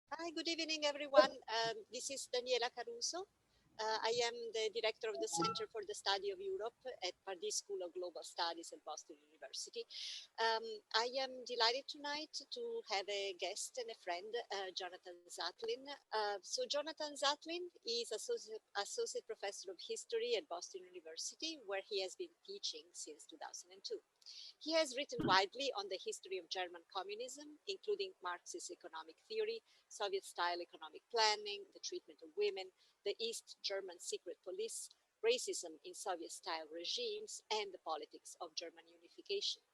Hi, good evening, everyone. This is Daniela Caruso. I am the director of the Center for the Study of Europe at Pardee School of Global Studies at Boston University. I am delighted tonight to have a guest and a friend, Jonathan Zatlin. So Jonathan Zatlin is associate professor of history at Boston University, where he has been teaching since 2002. He has written widely on the history of German communism, including Marxist economic theory, Soviet-style economic planning, the treatment of women, the East German secret police, racism in Soviet-style regimes, and the politics of German unification.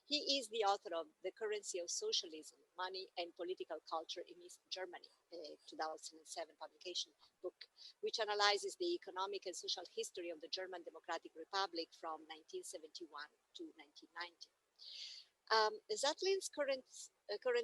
He is the author of The Currency of Socialism, Money and Political Culture in East Germany, a 2007 publication book, which analyzes the economic and social history of the German Democratic Republic from 1971 to 1990. Zatlin's current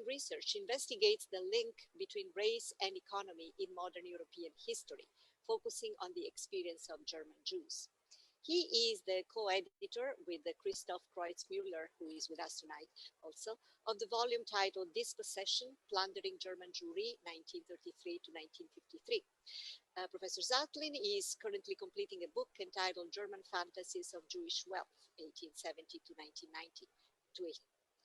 research investigates the link between race and economy in modern European history, focusing on the experience of German Jews. He is the co-editor with Christoph Kreutzmueller, who is with us tonight also, of the volume titled Dispossession, Plundering German Jewry, 1933 to 1953. Professor Zatlin is currently completing a book entitled German Fantasies of Jewish Wealth, 1870 to 1990.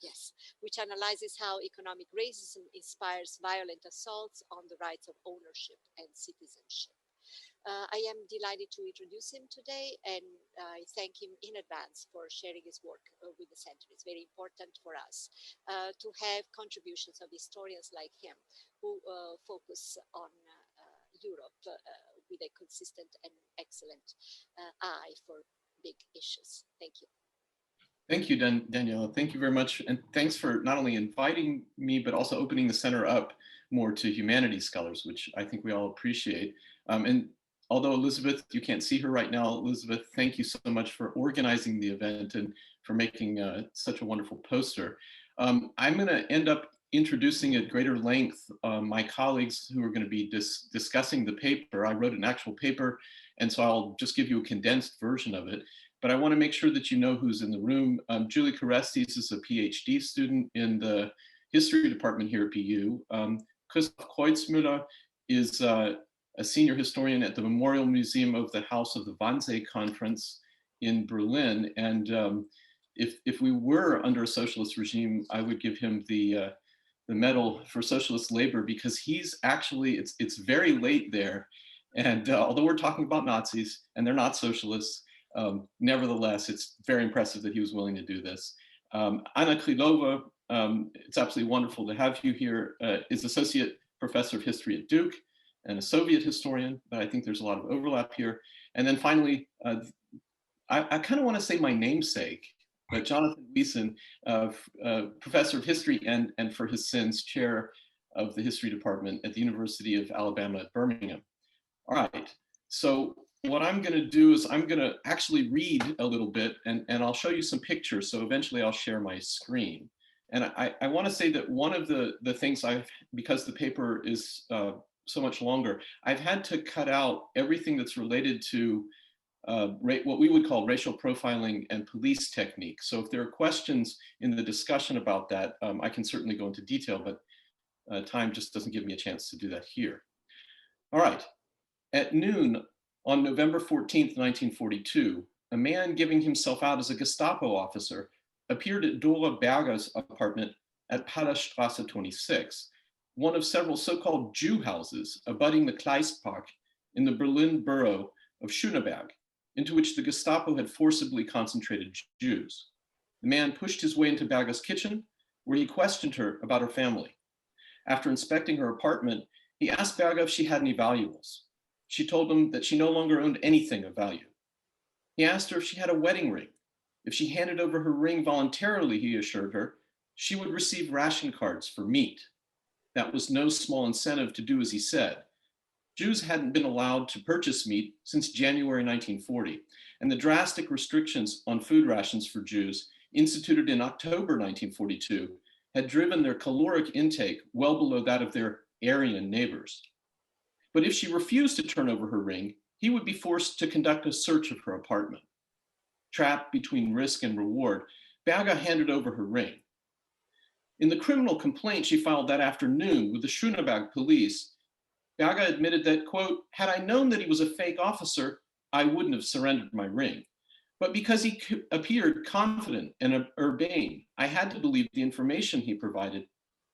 Yes, which analyzes how economic racism inspires violent assaults on the rights of ownership and citizenship. I am delighted to introduce him today, and I thank him in advance for sharing his work with the center. It's very important for us to have contributions of historians like him who focus on Europe with a consistent and excellent eye for big issues. Thank you. Thank you, Daniela. Thank you very much. And thanks for not only inviting me, but also opening the center up more to humanities scholars, which I think we all appreciate. And although Elizabeth, you can't see her right now, Elizabeth, thank you so much for organizing the event and for making such a wonderful poster. I'm going to end up introducing at greater length my colleagues who are going to be discussing the paper. I wrote an actual paper, and so I'll just give you a condensed version of it. But I want to make sure that you know who's in the room. Julie Keresztes is a PhD student in the history department here at BU. Christoph Kreutzmueller is a senior historian at the Memorial Museum of the House of the Wannsee-Conference in Berlin. And if we were under a socialist regime, I would give him the Medal for Socialist Labor, because he's actually, it's very late there. And although we're talking about Nazis and they're not socialists, nevertheless, it's very impressive that he was willing to do this. Anna Krylova, it's absolutely wonderful to have you here, is Associate Professor of History at Duke and a Soviet historian, but I think there's a lot of overlap here. And then finally, I kind of want to say my namesake, but Jonathan Wiesen, Professor of History and for his sins, Chair of the History Department at the University of Alabama at Birmingham. All right, so what I'm going to do is I'm going to actually read a little bit, and I'll show you some pictures. So eventually I'll share my screen. And I want to say that one of the things because the paper is so much longer, I've had to cut out everything that's related to what we would call racial profiling and police techniques. So if there are questions in the discussion about that, I can certainly go into detail, but time just doesn't give me a chance to do that here. All right, at noon, on November 14th, 1942, a man giving himself out as a Gestapo officer appeared at Dora Berger's apartment at Pallerstrasse 26, one of several so-called Jew houses abutting the Kleistpark in the Berlin borough of Schöneberg, into which the Gestapo had forcibly concentrated Jews. The man pushed his way into Berger's kitchen, where he questioned her about her family. After inspecting her apartment, he asked Berger if she had any valuables. She told him that she no longer owned anything of value. He asked her if she had a wedding ring. If she handed over her ring voluntarily, he assured her, she would receive ration cards for meat. That was no small incentive to do as he said. Jews hadn't been allowed to purchase meat since January 1940, and the drastic restrictions on food rations for Jews instituted in October 1942 had driven their caloric intake well below that of their Aryan neighbors. But if she refused to turn over her ring, he would be forced to conduct a search of her apartment. Trapped between risk and reward, Berger handed over her ring. In the criminal complaint she filed that afternoon with the Schöneberg police, Berger admitted that, quote, had I known that he was a fake officer, I wouldn't have surrendered my ring. But because he appeared confident and urbane, I had to believe the information he provided,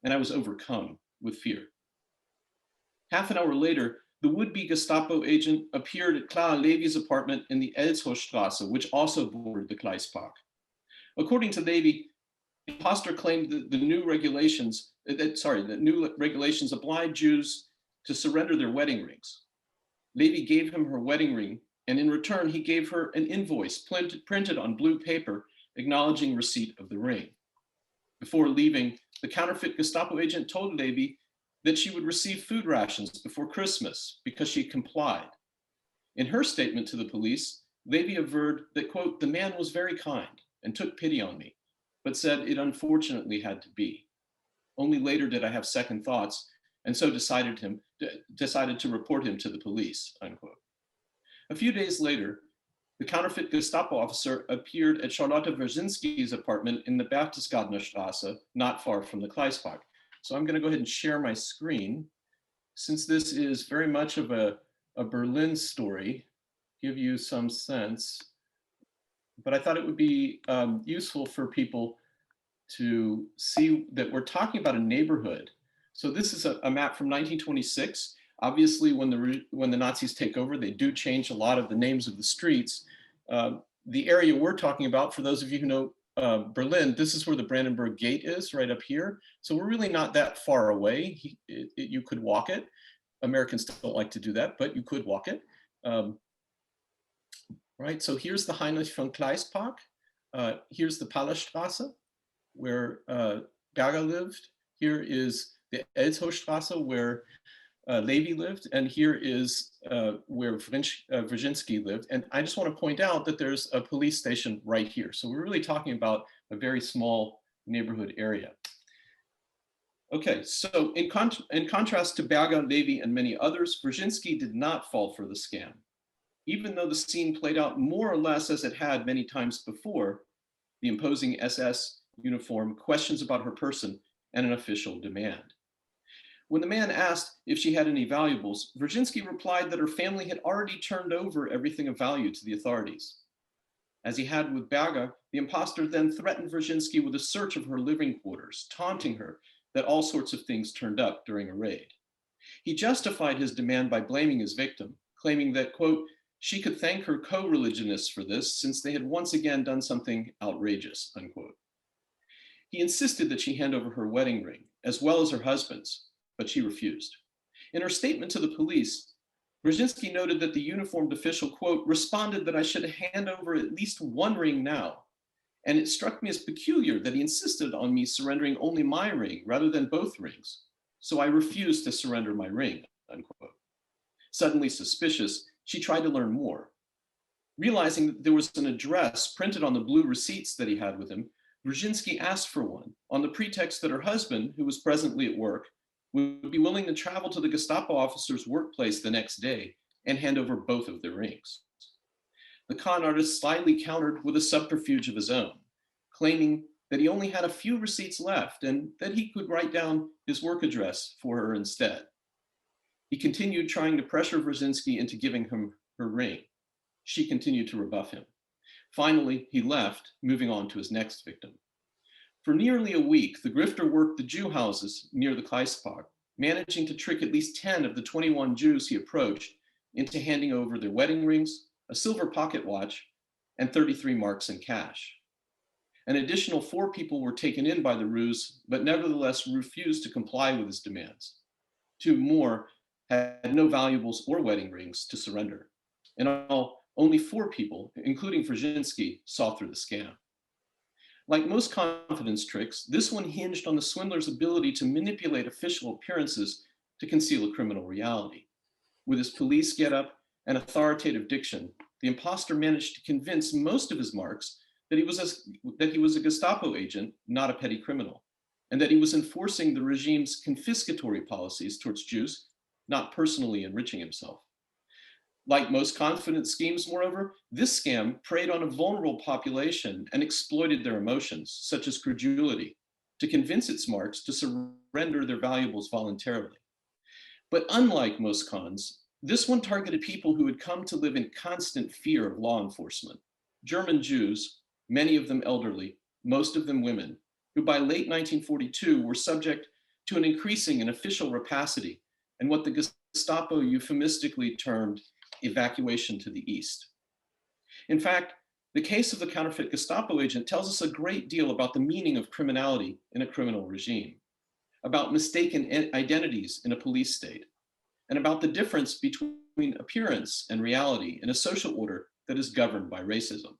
and I was overcome with fear. Half an hour later, the would-be Gestapo agent appeared at Clara Levy's apartment in the Elshorststrasse, which also bordered the Gleispark. According to Levy, the imposter claimed that the new regulations obliged Jews to surrender their wedding rings. Levy gave him her wedding ring, and in return, he gave her an invoice printed on blue paper acknowledging receipt of the ring. Before leaving, the counterfeit Gestapo agent told Levy that she would receive food rations before Christmas because she complied. In her statement to the police, Levy averred that, quote, the man was very kind and took pity on me, but said it unfortunately had to be. Only later did I have second thoughts, and so decided to report him to the police, unquote. A few days later, the counterfeit Gestapo officer appeared at Charlotte Wierzynski's apartment in the Berchtesgadener Strasse, not far from the Gleispark. So I'm going to go ahead and share my screen. Since this is very much of a Berlin story, give you some sense, but I thought it would be useful for people to see that we're talking about a neighborhood. So this is a map from 1926. Obviously, when the Nazis take over, they do change a lot of the names of the streets. The area we're talking about, for those of you who know Berlin, this is where the Brandenburg Gate is, right up here. So we're really not that far away. You could walk it. Americans don't like to do that, but you could walk it. Right, so here's the Heinrich von Kleist Park. Here's the Pallerstrasse, where Berger lived. Here is the Elshorststrasse, where Levy lived, and here is where Wierzynski lived. And I just want to point out that there's a police station right here. So we're really talking about a very small neighborhood area. Okay, so in contrast to Berger, Levy, and many others, Wierzynski did not fall for the scam. Even though the scene played out more or less as it had many times before, the imposing SS uniform, questions about her person, and an official demand. When the man asked if she had any valuables, Wierzynski replied that her family had already turned over everything of value to the authorities. As he had with Berger, the imposter then threatened Wierzynski with a search of her living quarters, taunting her that all sorts of things turned up during a raid. He justified his demand by blaming his victim, claiming that, quote, she could thank her co-religionists for this since they had once again done something outrageous, unquote. He insisted that she hand over her wedding ring, as well as her husband's, but she refused. In her statement to the police, Wierzynski noted that the uniformed official, quote, responded that I should hand over at least one ring now. And it struck me as peculiar that he insisted on me surrendering only my ring rather than both rings. So I refused to surrender my ring, unquote. Suddenly suspicious, she tried to learn more. Realizing that there was an address printed on the blue receipts that he had with him, Wierzynski asked for one on the pretext that her husband, who was presently at work, would be willing to travel to the Gestapo officer's workplace the next day and hand over both of their rings. The con artist slyly countered with a subterfuge of his own, claiming that he only had a few receipts left and that he could write down his work address for her instead. He continued trying to pressure Wierzynski into giving him her ring. She continued to rebuff him. Finally, he left, moving on to his next victim. For nearly a week, the grifter worked the Jew houses near the Gleispark, managing to trick at least 10 of the 21 Jews he approached into handing over their wedding rings, a silver pocket watch, and 33 marks in cash. An additional 4 people were taken in by the ruse, but nevertheless refused to comply with his demands. 2 more had no valuables or wedding rings to surrender. In all, only 4 people, including Wierzynski, saw through the scam. Like most confidence tricks, this one hinged on the swindler's ability to manipulate official appearances to conceal a criminal reality. With his police getup and authoritative diction, the imposter managed to convince most of his marks that he was a Gestapo agent, not a petty criminal, and that he was enforcing the regime's confiscatory policies towards Jews, not personally enriching himself. Like most confidence schemes, moreover, this scam preyed on a vulnerable population and exploited their emotions, such as credulity, to convince its marks to surrender their valuables voluntarily. But unlike most cons, this one targeted people who had come to live in constant fear of law enforcement. German Jews, many of them elderly, most of them women, who by late 1942 were subject to an increasing and official rapacity and what the Gestapo euphemistically termed evacuation to the east. In fact, the case of the counterfeit Gestapo agent tells us a great deal about the meaning of criminality in a criminal regime, about mistaken identities in a police state, and about the difference between appearance and reality in a social order that is governed by racism.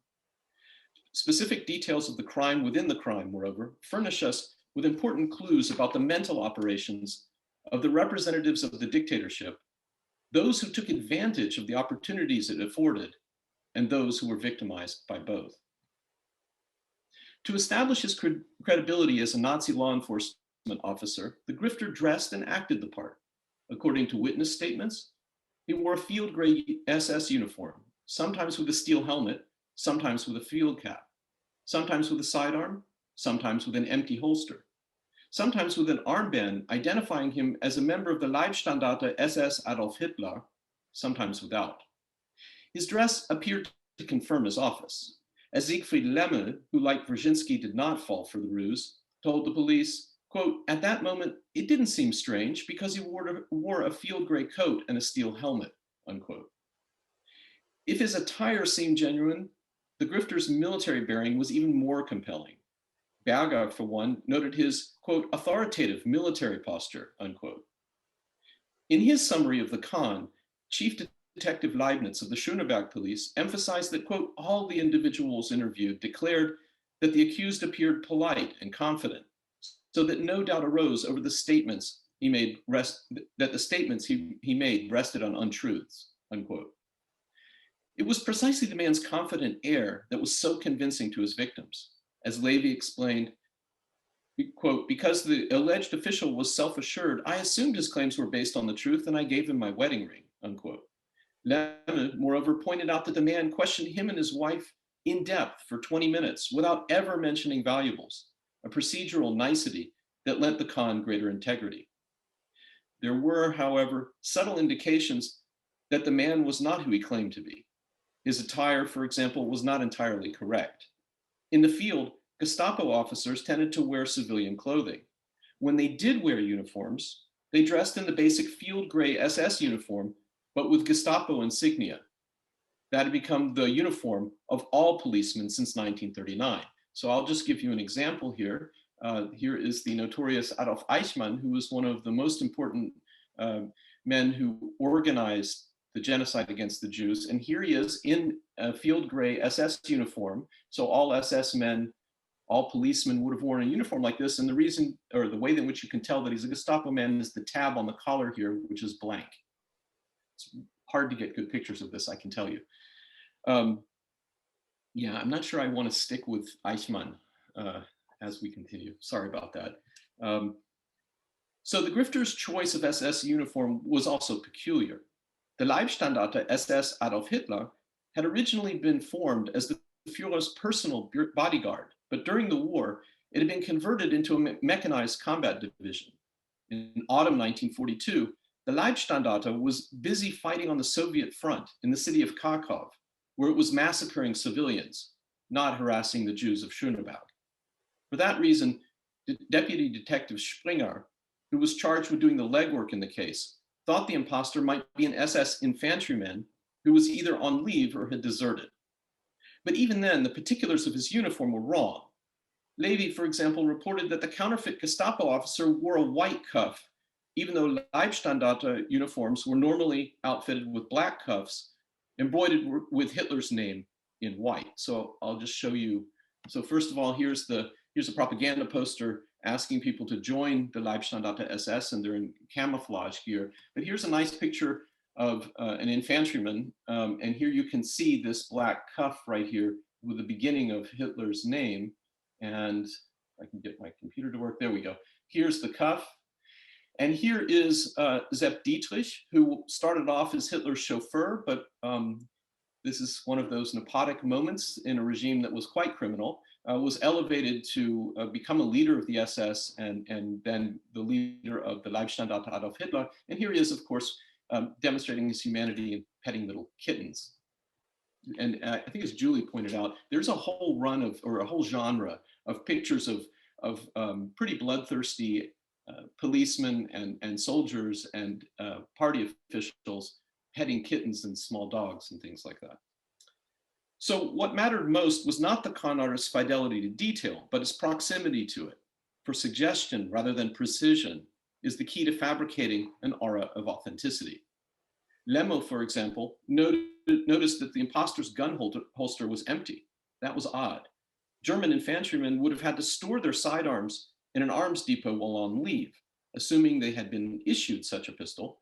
Specific details of the crime within the crime, moreover, furnish us with important clues about the mental operations of the representatives of the dictatorship, those who took advantage of the opportunities it afforded, and those who were victimized by both. To establish his credibility as a Nazi law enforcement officer, the Grifter dressed and acted the part. According to witness statements, he wore a field gray SS uniform, sometimes with a steel helmet, sometimes with a field cap, sometimes with a sidearm, sometimes with an empty holster, sometimes with an armband identifying him as a member of the Leibstandarte SS Adolf Hitler, sometimes without. His dress appeared to confirm his office, as Siegfried Lemmel, who like Brzezinski did not fall for the ruse, told the police, quote, "At that moment, it didn't seem strange because he wore a field gray coat and a steel helmet," unquote. If his attire seemed genuine, the Grifter's military bearing was even more compelling. Berger, for one, noted his, quote, "authoritative military posture," unquote. In his summary of the con, Chief Detective Leibniz of the Schöneberg police emphasized that, quote, "all the individuals interviewed declared that the accused appeared polite and confident, so that no doubt arose over the statements he made he made rested on untruths," unquote. It was precisely the man's confident air that was so convincing to his victims. As Levy explained, quote, "because the alleged official was self-assured, I assumed his claims were based on the truth and I gave him my wedding ring," unquote. Lemmel, moreover, pointed out that the man questioned him and his wife in depth for 20 minutes without ever mentioning valuables, a procedural nicety that lent the con greater integrity. There were, however, subtle indications that the man was not who he claimed to be. His attire, for example, was not entirely correct. In the field, Gestapo officers tended to wear civilian clothing. When they did wear uniforms, they dressed in the basic field gray SS uniform, but with Gestapo insignia. That had become the uniform of all policemen since 1939. So I'll just give you an example here. Here is the notorious Adolf Eichmann, who was one of the most important men who organized the genocide against the Jews. And here he is in a field gray SS uniform. So all SS men, all policemen would have worn a uniform like this. And the reason, or the way in which you can tell that he's a Gestapo man, is the tab on the collar here, which is blank. It's hard to get good pictures of this, I can tell you. Yeah, I'm not sure I want to stick with Eichmann as we continue. Sorry about that. So the Grifter's choice of SS uniform was also peculiar. The Leibstandarte SS Adolf Hitler had originally been formed as the Führer's personal bodyguard, but during the war, it had been converted into a mechanized combat division. In autumn 1942, the Leibstandarte was busy fighting on the Soviet front in the city of Kharkov, where it was massacring civilians, not harassing the Jews of Schöneberg. For that reason, Deputy Detective Springer, who was charged with doing the legwork in the case, thought the imposter might be an SS infantryman who was either on leave or had deserted. But even then, the particulars of his uniform were wrong. Levy, for example, reported that the counterfeit Gestapo officer wore a white cuff, even though Leibstandarte uniforms were normally outfitted with black cuffs, embroidered with Hitler's name in white. So I'll just show you. So first of all, here's a propaganda poster asking people to join the Leibstandarte SS, and they're in camouflage gear. But here's a nice picture of an infantryman, and here you can see this black cuff right here with the beginning of Hitler's name. And I can get my computer to work. There we go. Here's the cuff. And here is Sepp Dietrich, who started off as Hitler's chauffeur, but this is one of those nepotic moments in a regime that was quite criminal. was elevated to become a leader of the SS and then the leader of the Leibstandarte Adolf Hitler. And here he is, of course, demonstrating his humanity and petting little kittens. And I think, as Julie pointed out, there's a whole run of, or a whole genre of pictures of pretty bloodthirsty policemen and soldiers and party officials petting kittens and small dogs and things like that. So what mattered most was not the con artist's fidelity to detail, but his proximity to it. For suggestion rather than precision is the key to fabricating an aura of authenticity. Lemmo, for example, noticed that the imposter's gun holster was empty. That was odd. German infantrymen would have had to store their sidearms in an arms depot while on leave, assuming they had been issued such a pistol,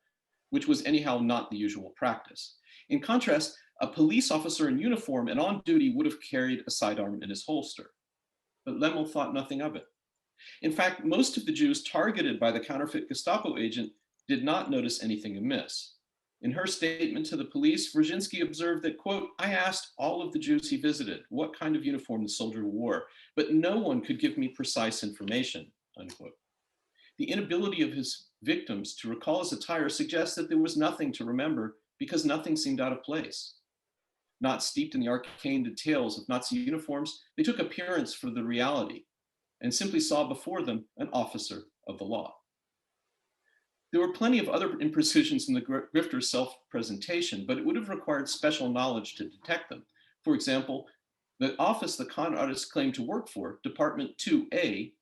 which was anyhow not the usual practice. In contrast, a police officer in uniform and on duty would have carried a sidearm in his holster. But Lemmo thought nothing of it. In fact, most of the Jews targeted by the counterfeit Gestapo agent did not notice anything amiss. In her statement to the police, Brzezinski observed that, quote, "I asked all of the Jews he visited what kind of uniform the soldier wore, but no one could give me precise information," unquote. The inability of his victims to recall his attire suggests that there was nothing to remember because nothing seemed out of place. Not steeped in the arcane details of Nazi uniforms, they took appearance for the reality and simply saw before them an officer of the law. There were plenty of other imprecisions in the Grifter's self-presentation, but it would have required special knowledge to detect them. For example, the office the con artist claimed to work for, Department 2A,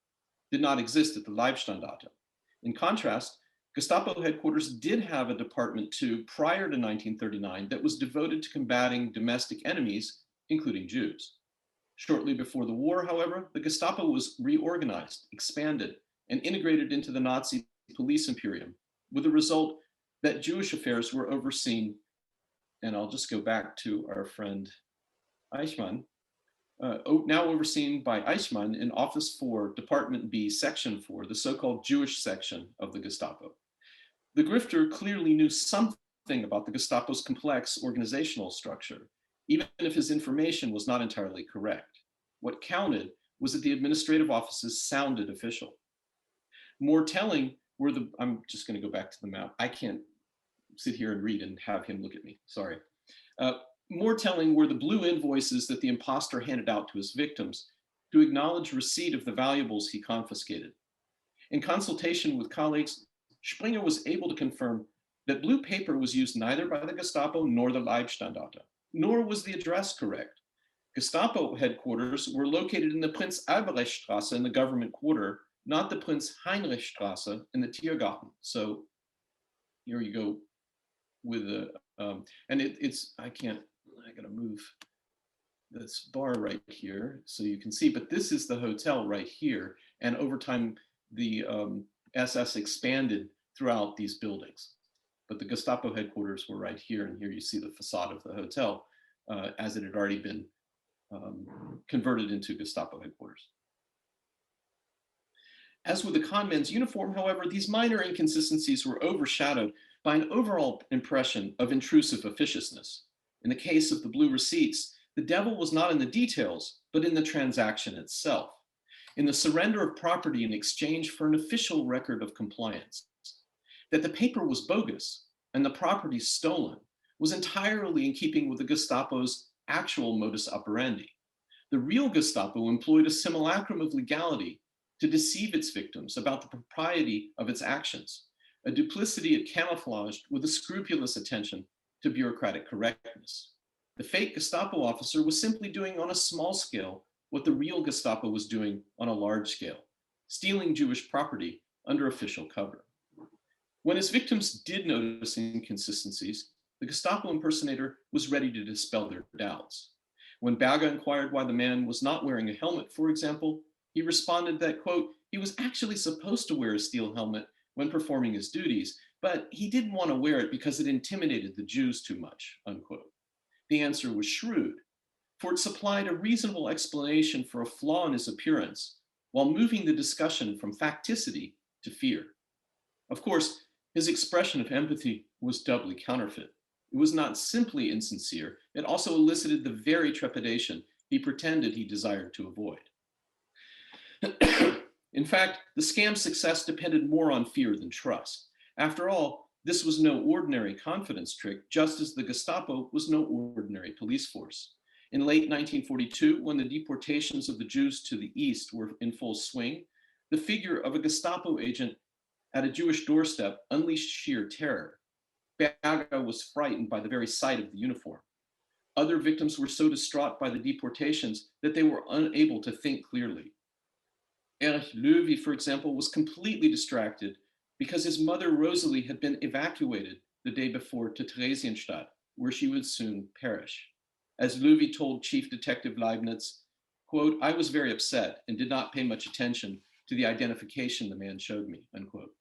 did not exist at the Leibstandarte. In contrast, Gestapo headquarters did have a Department 2 prior to 1939 that was devoted to combating domestic enemies, including Jews. Shortly before the war, however, the Gestapo was reorganized, expanded, and integrated into the Nazi police imperium, with the result that Jewish affairs were overseen, and I'll just go back to our friend Eichmann, now overseen by Eichmann in Office 4, Department B, Section 4, the so-called Jewish section of the Gestapo. The Grifter clearly knew something about the Gestapo's complex organizational structure, even if his information was not entirely correct. What counted was that the administrative offices sounded official. More telling were the, I'm just going to go back to the map. I can't sit here and read and have him look at me, sorry. More telling were the blue invoices that the imposter handed out to his victims to acknowledge receipt of the valuables he confiscated. In consultation with colleagues, Springer was able to confirm that blue paper was used neither by the Gestapo nor the Leibstandarte, nor was the address correct. Gestapo headquarters were located in the Prinz Albrechtstrasse in the government quarter, not the Prinz Heinrichstrasse in the Tiergarten. So here you go with the, and it's, I gotta move this bar right here so you can see, but this is the hotel right here. And over time, the SS expanded throughout these buildings. But the Gestapo headquarters were right here, and here you see the facade of the hotel as it had already been converted into Gestapo headquarters. As with the conmen's uniform, however, these minor inconsistencies were overshadowed by an overall impression of intrusive officiousness. In the case of the blue receipts, the devil was not in the details, but in the transaction itself, in the surrender of property in exchange for an official record of compliance. That the paper was bogus and the property stolen was entirely in keeping with the Gestapo's actual modus operandi. The real Gestapo employed a simulacrum of legality to deceive its victims about the propriety of its actions, a duplicity it camouflaged with a scrupulous attention to bureaucratic correctness. The fake Gestapo officer was simply doing on a small scale what the real Gestapo was doing on a large scale, stealing Jewish property under official cover. When his victims did notice inconsistencies, the Gestapo impersonator was ready to dispel their doubts. When Berger inquired why the man was not wearing a helmet, for example, he responded that, quote, he was actually supposed to wear a steel helmet when performing his duties, but he didn't want to wear it because it intimidated the Jews too much, unquote. The answer was shrewd, for it supplied a reasonable explanation for a flaw in his appearance while moving the discussion from facticity to fear. Of course, his expression of empathy was doubly counterfeit. It was not simply insincere, it also elicited the very trepidation he pretended he desired to avoid. In fact, the scam's success depended more on fear than trust. After all, this was no ordinary confidence trick, just as the Gestapo was no ordinary police force. In late 1942, when the deportations of the Jews to the east were in full swing, the figure of a Gestapo agent at a Jewish doorstep unleashed sheer terror. Berger was frightened by the very sight of the uniform. Other victims were so distraught by the deportations that they were unable to think clearly. Erich Löwy, for example, was completely distracted because his mother Rosalie had been evacuated the day before to Theresienstadt, where she would soon perish. As Löwy told Chief Detective Leibniz, quote, "I was very upset and did not pay much attention to the identification the man showed me," unquote.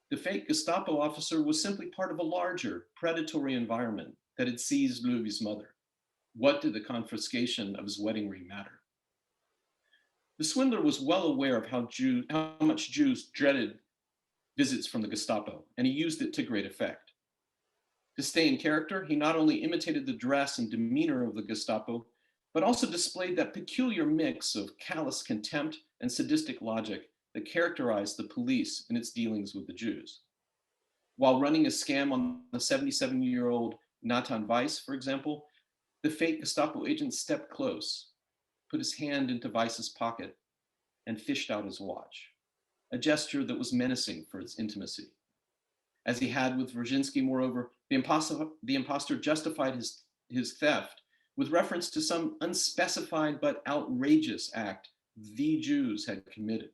The fake Gestapo officer was simply part of a larger, predatory environment that had seized Löwy's mother. What did the confiscation of his wedding ring matter? The swindler was well aware of how much Jews dreaded visits from the Gestapo, and he used it to great effect. To stay in character, he not only imitated the dress and demeanor of the Gestapo, but also displayed that peculiar mix of callous contempt and sadistic logic that characterized the police in its dealings with the Jews. While running a scam on the 77-year-old Nathan Weiss, for example, the fake Gestapo agent stepped close, put his hand into Weiss's pocket, and fished out his watch, a gesture that was menacing for its intimacy. As he had with Wrzynski, moreover, the impostor justified his theft with reference to some unspecified but outrageous act the Jews had committed.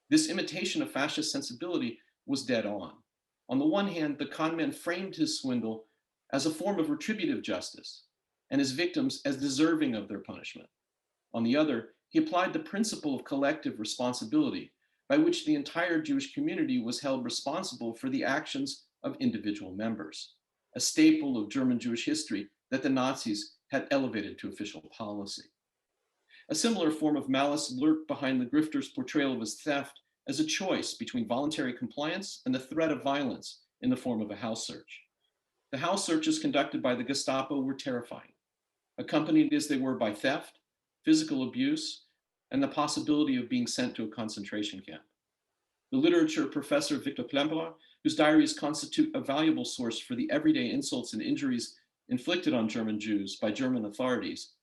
This imitation of fascist sensibility was dead on. On the one hand, the conman framed his swindle as a form of retributive justice and his victims as deserving of their punishment. On the other, he applied the principle of collective responsibility, by which the entire Jewish community was held responsible for the actions of individual members, a staple of German Jewish history that the Nazis had elevated to official policy. A similar form of malice lurked behind the grifter's portrayal of his theft as a choice between voluntary compliance and the threat of violence in the form of a house search. The house searches conducted by the Gestapo were terrifying, accompanied as they were by theft, physical abuse, and the possibility of being sent to a concentration camp. The literature professor Victor Klemperer, whose diaries constitute a valuable source for the everyday insults and injuries inflicted on German Jews by German authorities,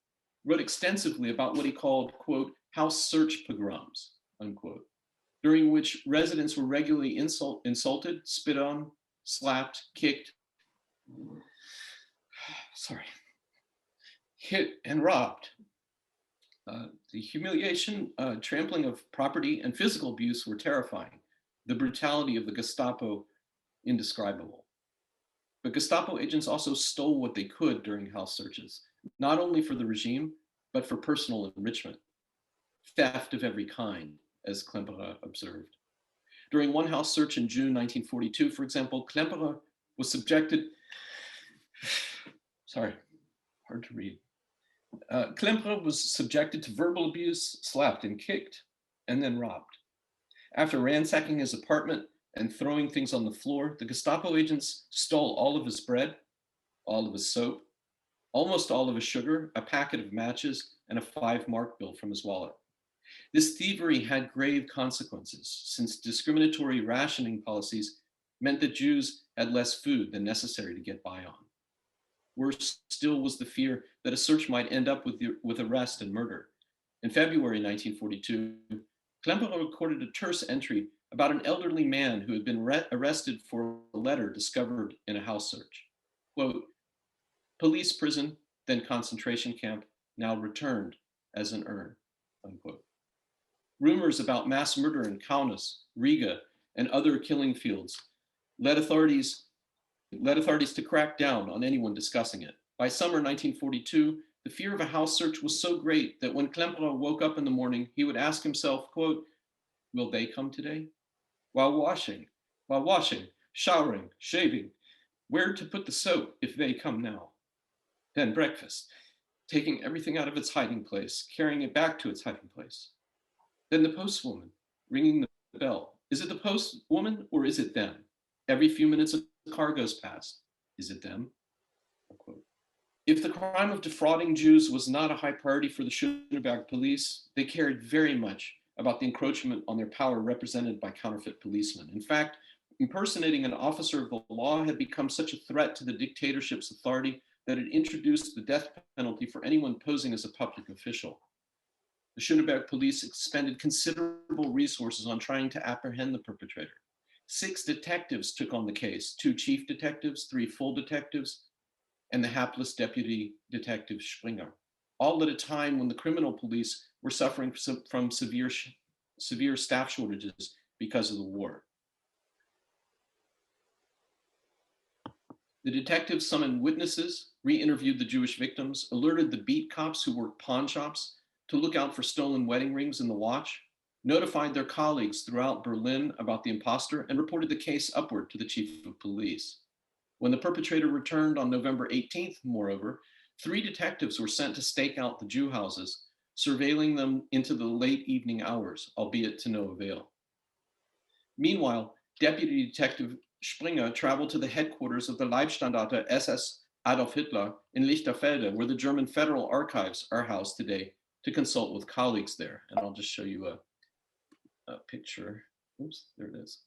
wrote extensively about what he called, quote, house search pogroms, unquote, during which residents were regularly insulted, spit on, slapped, kicked, hit, and robbed. The humiliation, trampling of property, and physical abuse were terrifying. The brutality of the Gestapo, indescribable. But Gestapo agents also stole what they could during house searches, not only for the regime, but for personal enrichment. Theft of every kind, as Klemperer observed. During one house search in June 1942, for example, Klemperer was subjected, hard to read. Klemperer was subjected to verbal abuse, slapped and kicked, and then robbed. After ransacking his apartment and throwing things on the floor, the Gestapo agents stole all of his bread, all of his soap, almost all of his sugar, a packet of matches, and a 5-mark bill from his wallet. This thievery had grave consequences, since discriminatory rationing policies meant that Jews had less food than necessary to get by on. Worse still was the fear that a search might end up with arrest and murder. In February 1942, Klemperer recorded a terse entry about an elderly man who had been arrested for a letter discovered in a house search. Quote, police prison, then concentration camp, now returned as an urn, unquote. Rumors about mass murder in Kaunas, Riga, and other killing fields led authorities to crack down on anyone discussing it. By summer 1942, the fear of a house search was so great that when Klemperer woke up in the morning, he would ask himself, quote, will they come today? While washing, showering, shaving, where to put the soap if they come now? Then breakfast, taking everything out of its hiding place, carrying it back to its hiding place. Then the postwoman, ringing the bell. Is it the postwoman or is it them? Every few minutes a car goes past. Is it them? Unquote. If the crime of defrauding Jews was not a high priority for the Schöneberg police, they cared very much about the encroachment on their power represented by counterfeit policemen. In fact, impersonating an officer of the law had become such a threat to the dictatorship's authority that it introduced the death penalty for anyone posing as a public official. The Schöneberg police expended considerable resources on trying to apprehend the perpetrator. 6 detectives took on the case, 2 chief detectives, 3 full detectives, and the hapless deputy detective Springer, all at a time when the criminal police were suffering from severe staff shortages because of the war. The detectives summoned witnesses, re-interviewed the Jewish victims, alerted the beat cops who worked pawn shops to look out for stolen wedding rings in the watch, notified their colleagues throughout Berlin about the imposter, and reported the case upward to the chief of police. When the perpetrator returned on November 18th, moreover, 3 detectives were sent to stake out the Jew houses, surveilling them into the late evening hours, albeit to no avail. Meanwhile, Deputy Detective Springer traveled to the headquarters of the Leibstandarte SS Adolf Hitler in Lichterfelde, where the German Federal Archives are housed today, to consult with colleagues there. And I'll just show you a picture. Oops, there it is.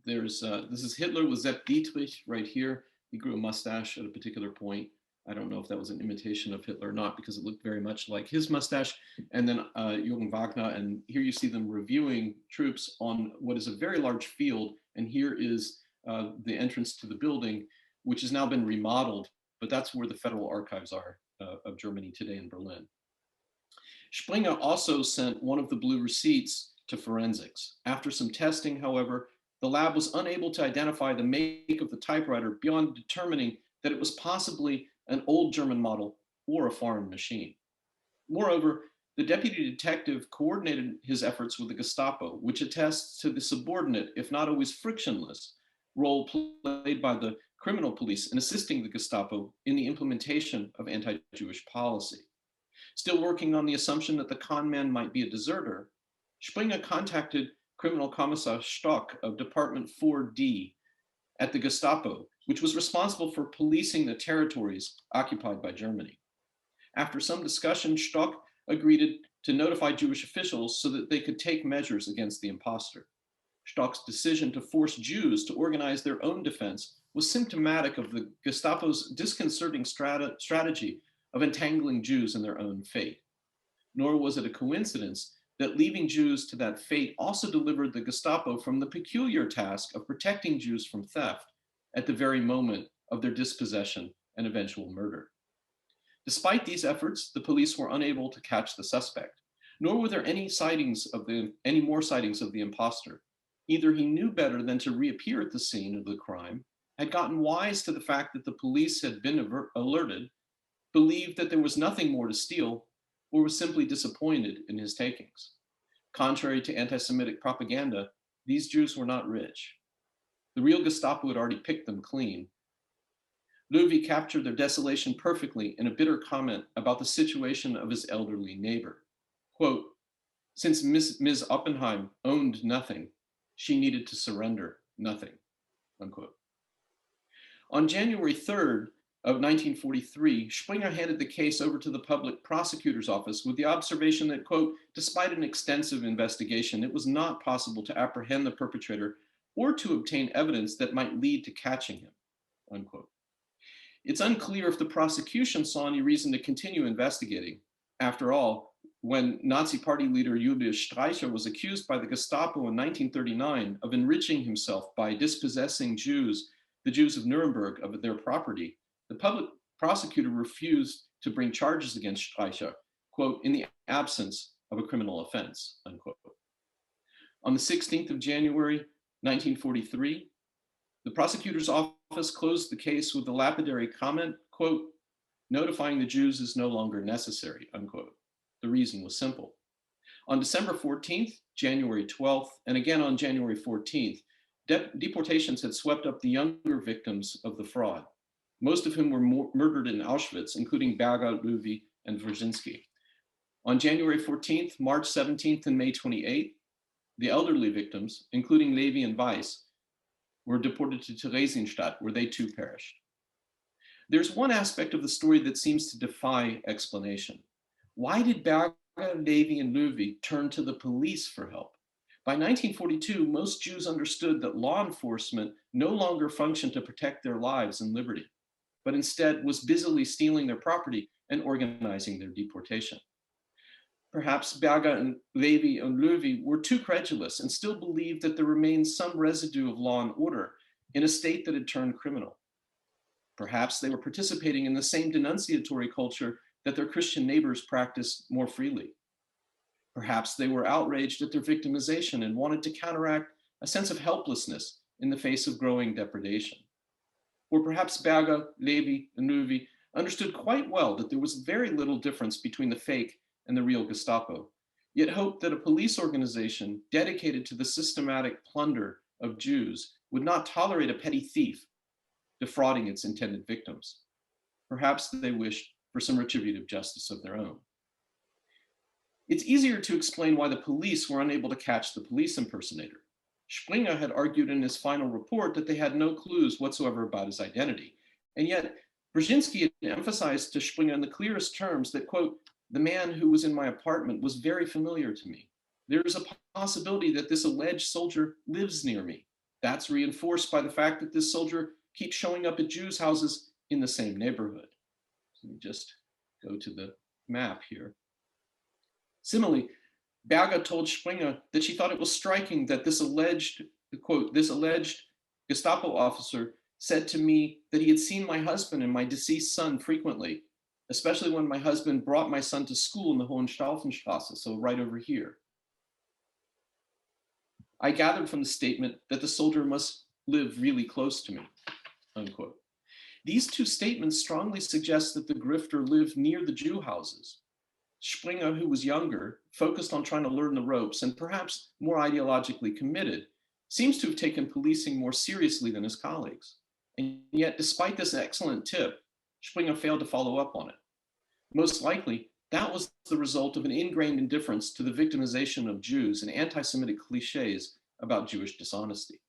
This is Hitler with Sepp Dietrich right here. He grew a mustache at a particular point. I don't know if that was an imitation of Hitler or not, because it looked very much like his mustache. And then Jürgen Wagner, and here you see them reviewing troops on what is a very large field. And here is the entrance to the building, which has now been remodeled, but that's where the Federal Archives are of Germany today in Berlin. Springer also sent one of the blue receipts to forensics. After some testing, however, the lab was unable to identify the make of the typewriter beyond determining that it was possibly an old German model or a foreign machine. Moreover, the deputy detective coordinated his efforts with the Gestapo, which attests to the subordinate, if not always frictionless, role played by the criminal police in assisting the Gestapo in the implementation of anti-Jewish policy. Still working on the assumption that the con man might be a deserter, Springer contacted Criminal Commissar Stock of Department 4D at the Gestapo, which was responsible for policing the territories occupied by Germany. After some discussion, Stock agreed to notify Jewish officials so that they could take measures against the imposter. Stock's decision to force Jews to organize their own defense was symptomatic of the Gestapo's disconcerting strategy of entangling Jews in their own fate. Nor was it a coincidence that leaving Jews to that fate also delivered the Gestapo from the peculiar task of protecting Jews from theft at the very moment of their dispossession and eventual murder. Despite these efforts, the police were unable to catch the suspect, nor were there any more sightings of the imposter. Either he knew better than to reappear at the scene of the crime, had gotten wise to the fact that the police had been alerted, believed that there was nothing more to steal, or was simply disappointed in his takings. Contrary to anti-Semitic propaganda, these Jews were not rich. The real Gestapo had already picked them clean. Löwy captured their desolation perfectly in a bitter comment about the situation of his elderly neighbor. Quote, "Since Ms. Oppenheim owned nothing, she needed to surrender nothing," unquote. On January 3rd of 1943, Springer handed the case over to the public prosecutor's office with the observation that, quote, "Despite an extensive investigation, it was not possible to apprehend the perpetrator or to obtain evidence that might lead to catching him," unquote. It's unclear if the prosecution saw any reason to continue investigating. After all, when Nazi Party leader Julius Streicher was accused by the Gestapo in 1939 of enriching himself by dispossessing the Jews of Nuremberg, of their property, the public prosecutor refused to bring charges against Streicher, quote, "in the absence of a criminal offense," unquote. On the 16th of January, 1943, the prosecutor's office closed the case with the lapidary comment, quote, "notifying the Jews is no longer necessary," unquote. The reason was simple. On December 14th, January 12th, and again on January 14th, deportations had swept up the younger victims of the fraud, most of whom were murdered in Auschwitz, including Berger, Löwy, and Wrzynski. On January 14th, March 17th, and May 28th, the elderly victims, including Levy and Weiss, were deported to Theresienstadt, where they too perished. There's one aspect of the story that seems to defy explanation. Why did Berger Levy, and Löwy turned to the police for help. By 1942, most Jews understood that law enforcement no longer functioned to protect their lives and liberty, but instead was busily stealing their property and organizing their deportation. Perhaps Berger and Levy and Löwy were too credulous and still believed that there remained some residue of law and order in a state that had turned criminal. Perhaps they were participating in the same denunciatory culture that their Christian neighbors practiced more freely. Perhaps they were outraged at their victimization and wanted to counteract a sense of helplessness in the face of growing depredation. Or perhaps Berger, Levy, and Löwy understood quite well that there was very little difference between the fake and the real Gestapo, yet hoped that a police organization dedicated to the systematic plunder of Jews would not tolerate a petty thief defrauding its intended victims. Perhaps they wished for some retributive justice of their own. It's easier to explain why the police were unable to catch the police impersonator. Springer had argued in his final report that they had no clues whatsoever about his identity. And yet, Brzezinski had emphasized to Springer in the clearest terms that, quote, the man who was in my apartment was very familiar to me. There is a possibility that this alleged soldier lives near me. That's reinforced by the fact that this soldier keeps showing up at Jews' houses in the same neighborhood. So let me just go to the map here. Similarly, Berger told Springer that she thought it was striking that this alleged, quote, this alleged Gestapo officer said to me that he had seen my husband and my deceased son frequently, especially when my husband brought my son to school in the Hohenstaufenstrasse, so right over here. I gathered from the statement that the soldier must live really close to me, unquote. These two statements strongly suggest that the grifter lived near the Jew houses. Springer, who was younger, focused on trying to learn the ropes and perhaps more ideologically committed, seems to have taken policing more seriously than his colleagues. And yet, despite this excellent tip, Springer failed to follow up on it. Most likely, that was the result of an ingrained indifference to the victimization of Jews and anti-Semitic cliches about Jewish dishonesty.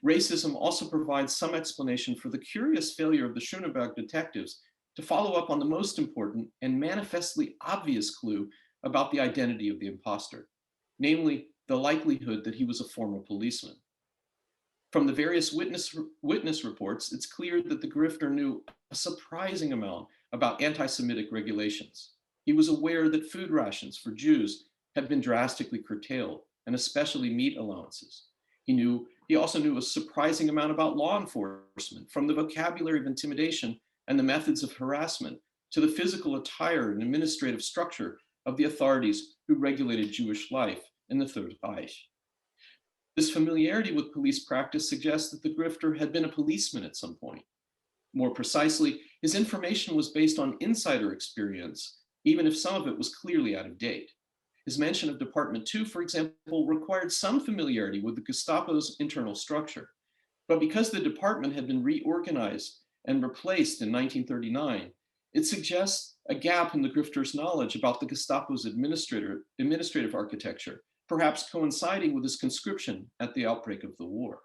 Racism also provides some explanation for the curious failure of the Schöneberg detectives to follow up on the most important and manifestly obvious clue about the identity of the imposter, namely the likelihood that he was a former policeman. From the various witness reports, it's clear that the grifter knew a surprising amount about anti-Semitic regulations. He was aware that food rations for Jews had been drastically curtailed, and especially meat allowances. He also knew a surprising amount about law enforcement, from the vocabulary of intimidation and the methods of harassment to the physical attire and administrative structure of the authorities who regulated Jewish life in the Third Reich. This familiarity with police practice suggests that the grifter had been a policeman at some point. More precisely, his information was based on insider experience, even if some of it was clearly out of date. His mention of Department 2, for example, required some familiarity with the Gestapo's internal structure. But because the department had been reorganized and replaced in 1939, it suggests a gap in the grifter's knowledge about the Gestapo's administrative architecture, perhaps coinciding with his conscription at the outbreak of the war.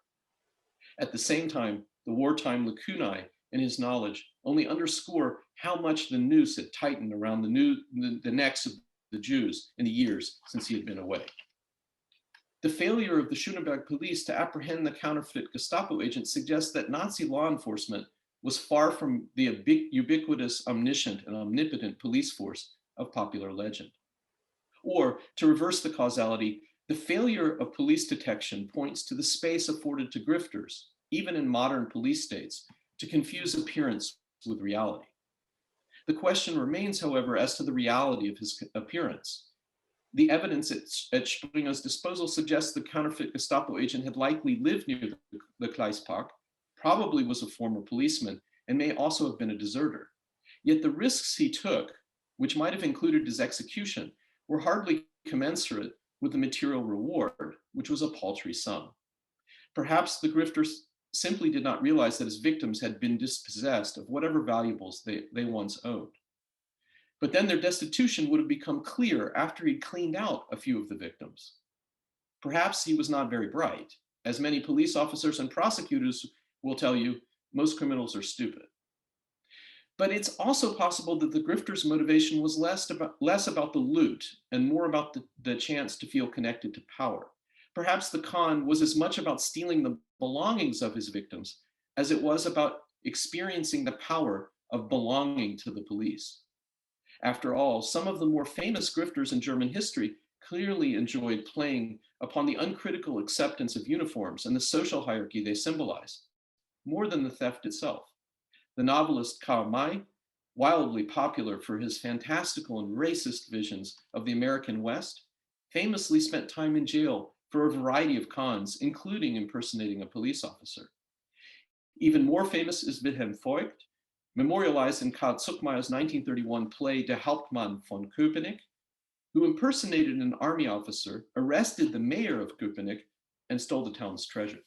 At the same time, the wartime lacunae in his knowledge only underscore how much the noose had tightened around the necks of the Jews in the years since he had been away. The failure of the Schöneberg police to apprehend the counterfeit Gestapo agent suggests that Nazi law enforcement was far from the ubiquitous, omniscient, and omnipotent police force of popular legend. Or, to reverse the causality, the failure of police detection points to the space afforded to grifters, even in modern police states, to confuse appearance with reality. The question remains, however, as to the reality of his appearance. The evidence at Springer's disposal suggests the counterfeit Gestapo agent had likely lived near the Kleistpark, probably was a former policeman, and may also have been a deserter. Yet the risks he took, which might have included his execution, were hardly commensurate with the material reward, which was a paltry sum. Perhaps the grifters simply did not realize that his victims had been dispossessed of whatever valuables they once owned. But then their destitution would have become clear after he'd cleaned out a few of the victims. Perhaps he was not very bright. As many police officers and prosecutors will tell you, most criminals are stupid. But it's also possible that the grifter's motivation was less about the loot and more about the chance to feel connected to power. Perhaps the con was as much about stealing the belongings of his victims as it was about experiencing the power of belonging to the police. After all, some of the more famous grifters in German history clearly enjoyed playing upon the uncritical acceptance of uniforms and the social hierarchy they symbolize, more than the theft itself. The novelist Karl May, wildly popular for his fantastical and racist visions of the American West, famously spent time in jail for a variety of cons, including impersonating a police officer. Even more famous is Wilhelm Voigt, memorialized in Karl Zuckmayer's 1931 play Der Hauptmann von Köpenick, who impersonated an army officer, arrested the mayor of Köpenick, and stole the town's treasure.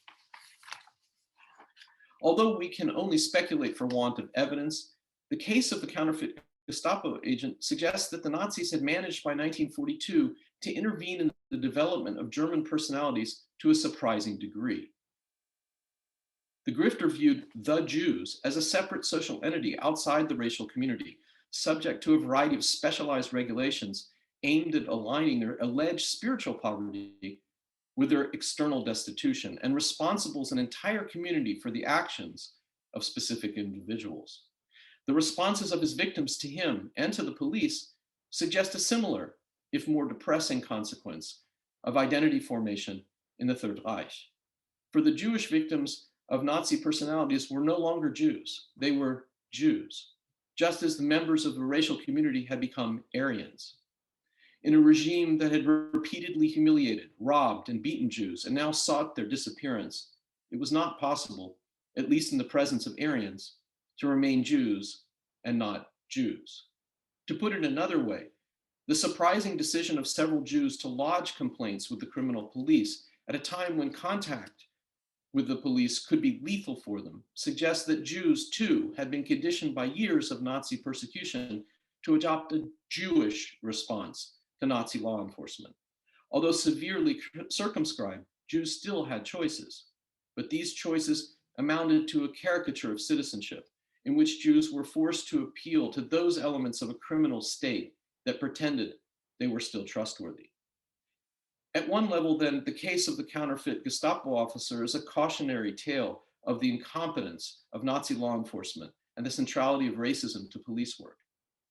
Although we can only speculate for want of evidence, the case of the counterfeit Gestapo agent suggests that the Nazis had managed by 1942 to intervene in the development of German personalities to a surprising degree. The grifter viewed the Jews as a separate social entity outside the racial community, subject to a variety of specialized regulations aimed at aligning their alleged spiritual poverty with their external destitution, and responsible as an entire community for the actions of specific individuals. The responses of his victims to him and to the police suggest a similar, if more depressing, consequence of identity formation in the Third Reich. For the Jewish victims of Nazi personalities were no longer Jews, they were Jews, just as the members of the racial community had become Aryans. In a regime that had repeatedly humiliated, robbed, and beaten Jews and now sought their disappearance, it was not possible, at least in the presence of Aryans, to remain Jews and not Jews. To put it another way, the surprising decision of several Jews to lodge complaints with the criminal police at a time when contact with the police could be lethal for them suggests that Jews, too, had been conditioned by years of Nazi persecution to adopt a Jewish response to Nazi law enforcement. Although severely circumscribed, Jews still had choices, but these choices amounted to a caricature of citizenship in which Jews were forced to appeal to those elements of a criminal state that pretended they were still trustworthy. At one level, then, the case of the counterfeit Gestapo officer is a cautionary tale of the incompetence of Nazi law enforcement and the centrality of racism to police work.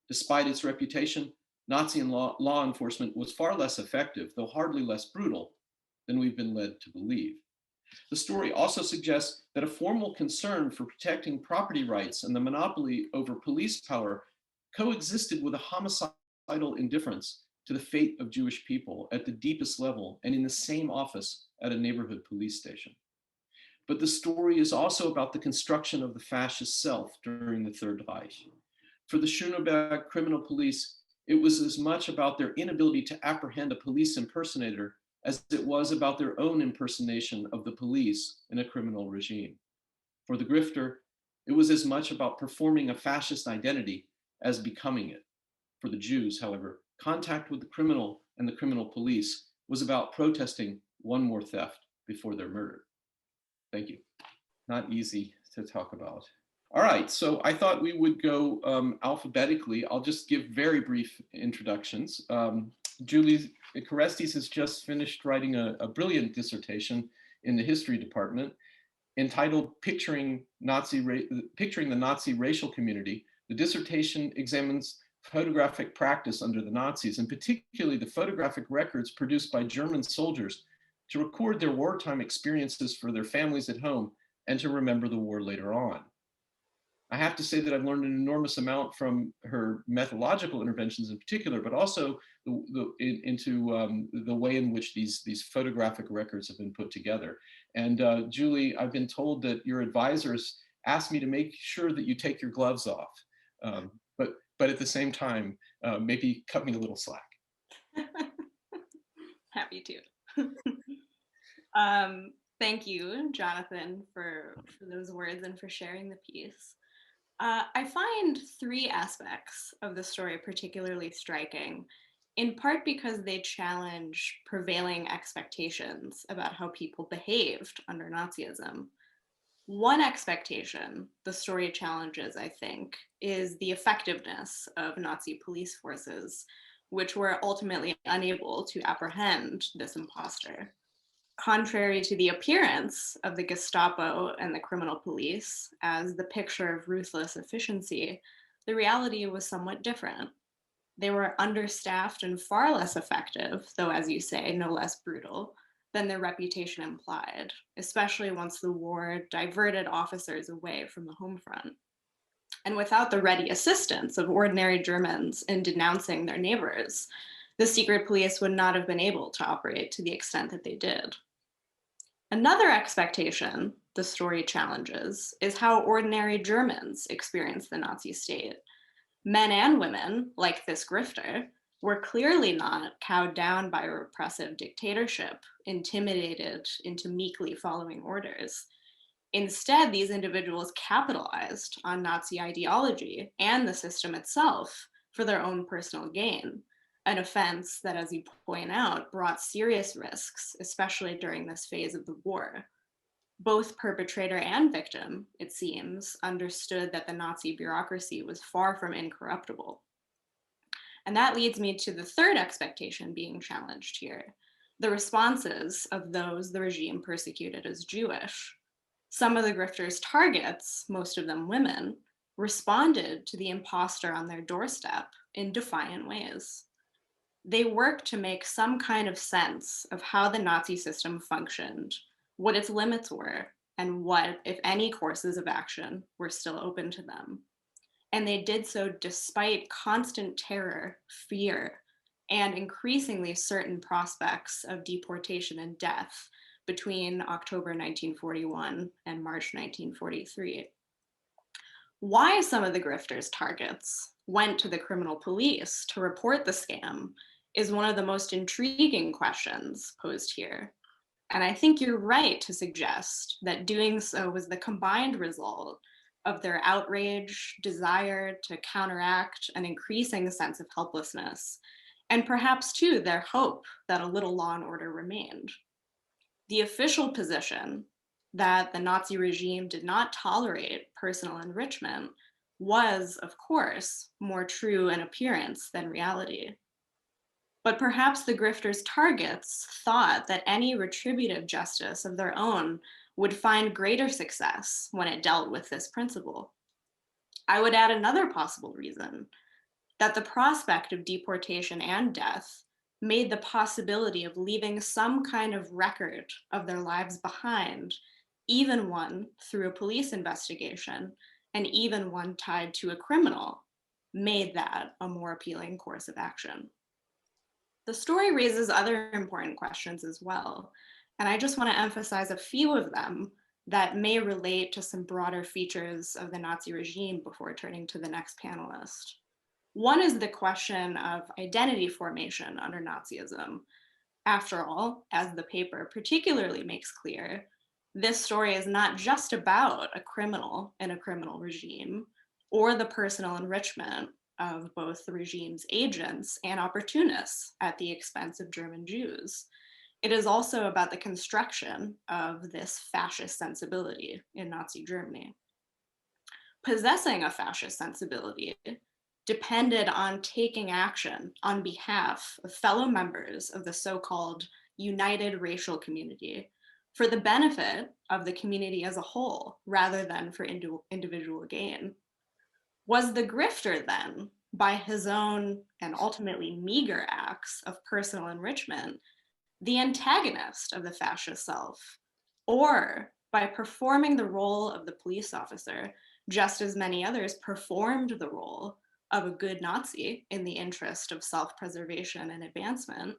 Despite its reputation, Nazi law enforcement was far less effective, though hardly less brutal, than we've been led to believe. The story also suggests that a formal concern for protecting property rights and the monopoly over police power coexisted with a homicidal indifference to the fate of Jewish people at the deepest level and in the same office at a neighborhood police station. But the story is also about the construction of the fascist self during the Third Reich. For the Schöneberg criminal police, it was as much about their inability to apprehend a police impersonator as it was about their own impersonation of the police in a criminal regime. For the grifter, it was as much about performing a fascist identity as becoming it. For the Jews, however, contact with the criminal and the criminal police was about protesting one more theft before they're murdered. Thank you. Not easy to talk about. All right, so I thought we would go alphabetically. I'll just give very brief introductions. Julie Keresztes has just finished writing a brilliant dissertation in the history department entitled Picturing the Nazi Racial Community. The dissertation examines photographic practice under the Nazis, and particularly the photographic records produced by German soldiers to record their wartime experiences for their families at home and to remember the war later on. I have to say that I've learned an enormous amount from her methodological interventions in particular, but also into the way in which these photographic records have been put together. And Julie, I've been told that your advisors asked me to make sure that you take your gloves off, but at the same time, maybe cut me a little slack. Happy to. Thank you, Jonathan, for those words and for sharing the piece. I find three aspects of the story particularly striking, in part because they challenge prevailing expectations about how people behaved under Nazism. One expectation the story challenges, I think, is the effectiveness of Nazi police forces, which were ultimately unable to apprehend this imposter. Contrary to the appearance of the Gestapo and the criminal police as the picture of ruthless efficiency, the reality was somewhat different. They were understaffed and far less effective, though, as you say, no less brutal, than their reputation implied, especially once the war diverted officers away from the home front. And without the ready assistance of ordinary Germans in denouncing their neighbors, the secret police would not have been able to operate to the extent that they did. Another expectation the story challenges is how ordinary Germans experience the Nazi state. Men and women, like this grifter, were clearly not cowed down by a repressive dictatorship, intimidated into meekly following orders. Instead, these individuals capitalized on Nazi ideology and the system itself for their own personal gain, an offense that, as you point out, brought serious risks, especially during this phase of the war. Both perpetrator and victim, it seems, understood that the Nazi bureaucracy was far from incorruptible. And that leads me to the third expectation being challenged here, the responses of those the regime persecuted as Jewish. Some of the grifters' targets, most of them women, responded to the imposter on their doorstep in defiant ways. They worked to make some kind of sense of how the Nazi system functioned, what its limits were, and what, if any, courses of action were still open to them. And they did so despite constant terror, fear, and increasingly certain prospects of deportation and death between October 1941 and March 1943. Why some of the grifters' targets went to the criminal police to report the scam is one of the most intriguing questions posed here. And I think you're right to suggest that doing so was the combined result of their outrage, desire to counteract an increasing sense of helplessness, and perhaps too their hope that a little law and order remained. The official position that the Nazi regime did not tolerate personal enrichment was, of course, more true in appearance than reality. But perhaps the grifters' targets thought that any retributive justice of their own would find greater success when it dealt with this principle. I would add another possible reason, that the prospect of deportation and death made the possibility of leaving some kind of record of their lives behind, even one through a police investigation, and even one tied to a criminal, made that a more appealing course of action. The story raises other important questions as well, and I just want to emphasize a few of them that may relate to some broader features of the Nazi regime before turning to the next panelist. One is the question of identity formation under Nazism. After all, as the paper particularly makes clear, this story is not just about a criminal in a criminal regime or the personal enrichment of both the regime's agents and opportunists at the expense of German Jews. It is also about the construction of this fascist sensibility in Nazi Germany. Possessing a fascist sensibility depended on taking action on behalf of fellow members of the so-called united racial community for the benefit of the community as a whole, rather than for individual gain. Was the grifter then, by his own and ultimately meager acts of personal enrichment, the antagonist of the fascist self? Or by performing the role of the police officer, just as many others performed the role of a good Nazi in the interest of self-preservation and advancement,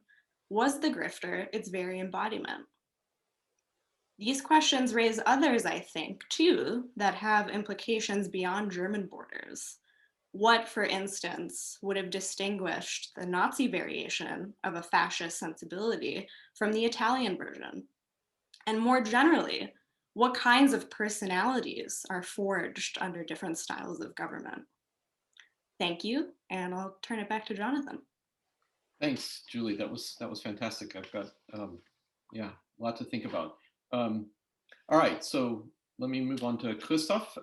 was the grifter its very embodiment? These questions raise others, I think, too, that have implications beyond German borders. What, for instance, would have distinguished the Nazi variation of a fascist sensibility from the Italian version? And more generally, what kinds of personalities are forged under different styles of government? Thank you, and I'll turn it back to Jonathan. Thanks, Julie. That was fantastic. I've got a lot to think about. All right, so let me move on to Christoph.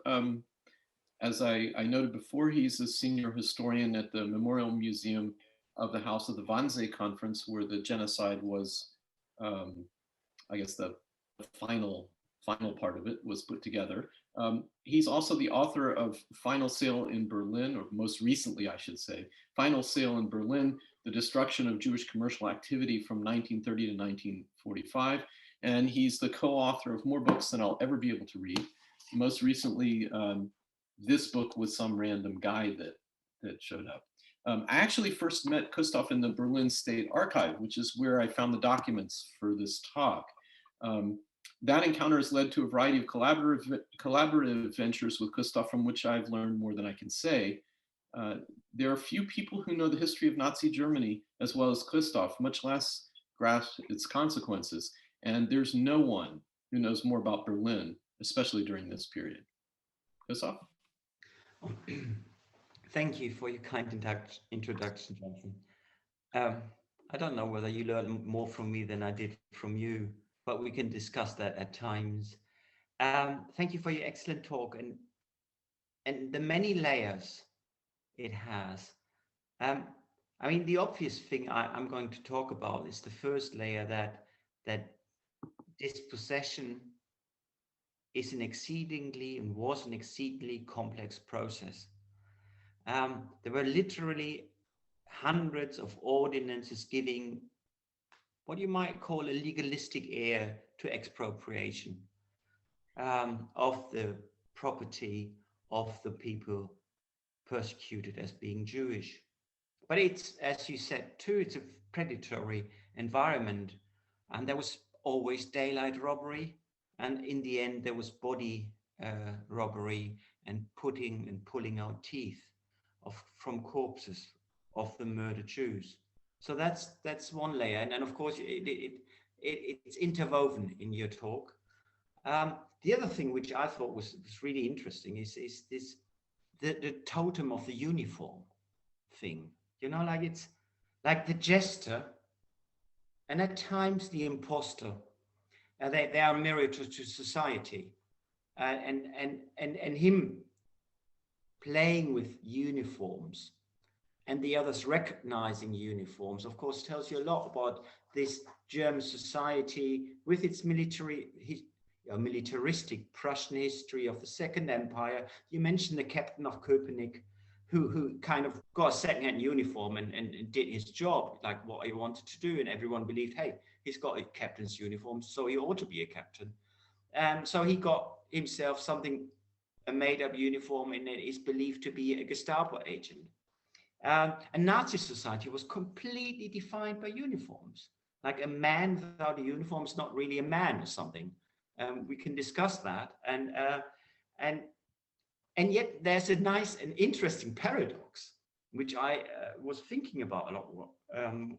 As I noted before, he's a senior historian at the Memorial Museum of the House of the Wannsee-Conference, where the genocide was, I guess, the final part of it was put together. He's also the author of Final Sale in Berlin, or most recently, I should say, Final Sale in Berlin, The Destruction of Jewish Commercial Activity from 1930 to 1945. And he's the co-author of more books than I'll ever be able to read. Most recently, this book with some random guy that showed up. I actually first met Christoph in the Berlin State Archive, which is where I found the documents for this talk. That encounter has led to a variety of collaborative ventures with Christoph, from which I've learned more than I can say. There are few people who know the history of Nazi Germany as well as Christoph, much less grasp its consequences. And there's no one who knows more about Berlin, especially during this period. Christoph? Thank you for your kind introduction, Jonathan. I don't know whether you learned more from me than I did from you, but we can discuss that at times. Thank you for your excellent talk and the many layers it has. I mean, the obvious thing I'm going to talk about is the first layer, that dispossession is an exceedingly and was an exceedingly complex process. There were literally hundreds of ordinances giving what you might call a legalistic air to expropriation of the property of the people persecuted as being Jewish. But it's, as you said too, it's a predatory environment, and there was always daylight robbery, and in the end there was body robbery and pulling out teeth from corpses of the murdered Jews. So that's one layer, and of course it's interwoven in your talk. The other thing which I thought was really interesting is this the totem of the uniform thing. You know, like it's like the jester and at times the imposter. They are a mirror to society, and him playing with uniforms and the others recognizing uniforms, of course, tells you a lot about this German society with its militaristic Prussian history of the Second Empire. You mentioned the captain of Köpenick, who kind of got a second-hand uniform and did his job, like what he wanted to do, and everyone believed, hey, he's got a captain's uniform, so he ought to be a captain. So he got himself a made-up uniform, and it is believed to be a Gestapo agent. And Nazi society was completely defined by uniforms. Like a man without a uniform is not really a man or something. We can discuss that. And yet there's a nice and interesting paradox, which I was thinking about a lot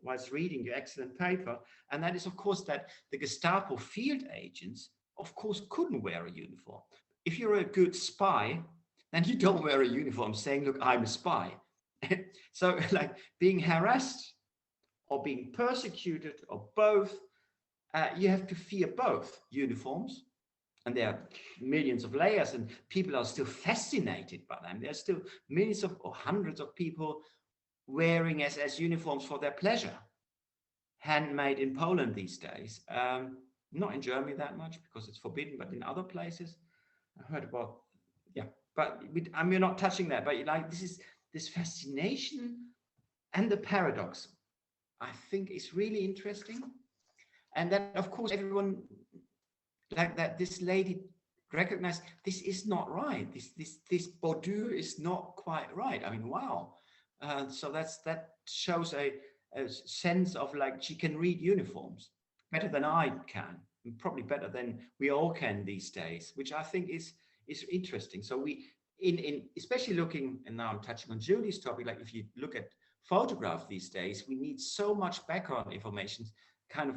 whilst reading your excellent paper. And that is, of course, that the Gestapo field agents, of course, couldn't wear a uniform. If you're a good spy, then you don't wear a uniform saying, look, I'm a spy. So like being harassed or being persecuted or both, you have to fear both uniforms. And there are millions of layers, and people are still fascinated by them. There's still millions or hundreds of people wearing as uniforms for their pleasure. Handmade in Poland these days. Not in Germany that much because it's forbidden, but in other places. I heard about, yeah, but we're not touching that. But like this fascination and the paradox, I think is really interesting. And then, of course, everyone like that, this lady recognized this is not right. This Bordeaux is not quite right. I mean, wow. So that shows a sense of like she can read uniforms better than I can, and probably better than we all can these days, which I think is interesting. So we especially looking, and now I'm touching on Julie's topic, like if you look at photographs these days, we need so much background information, kind of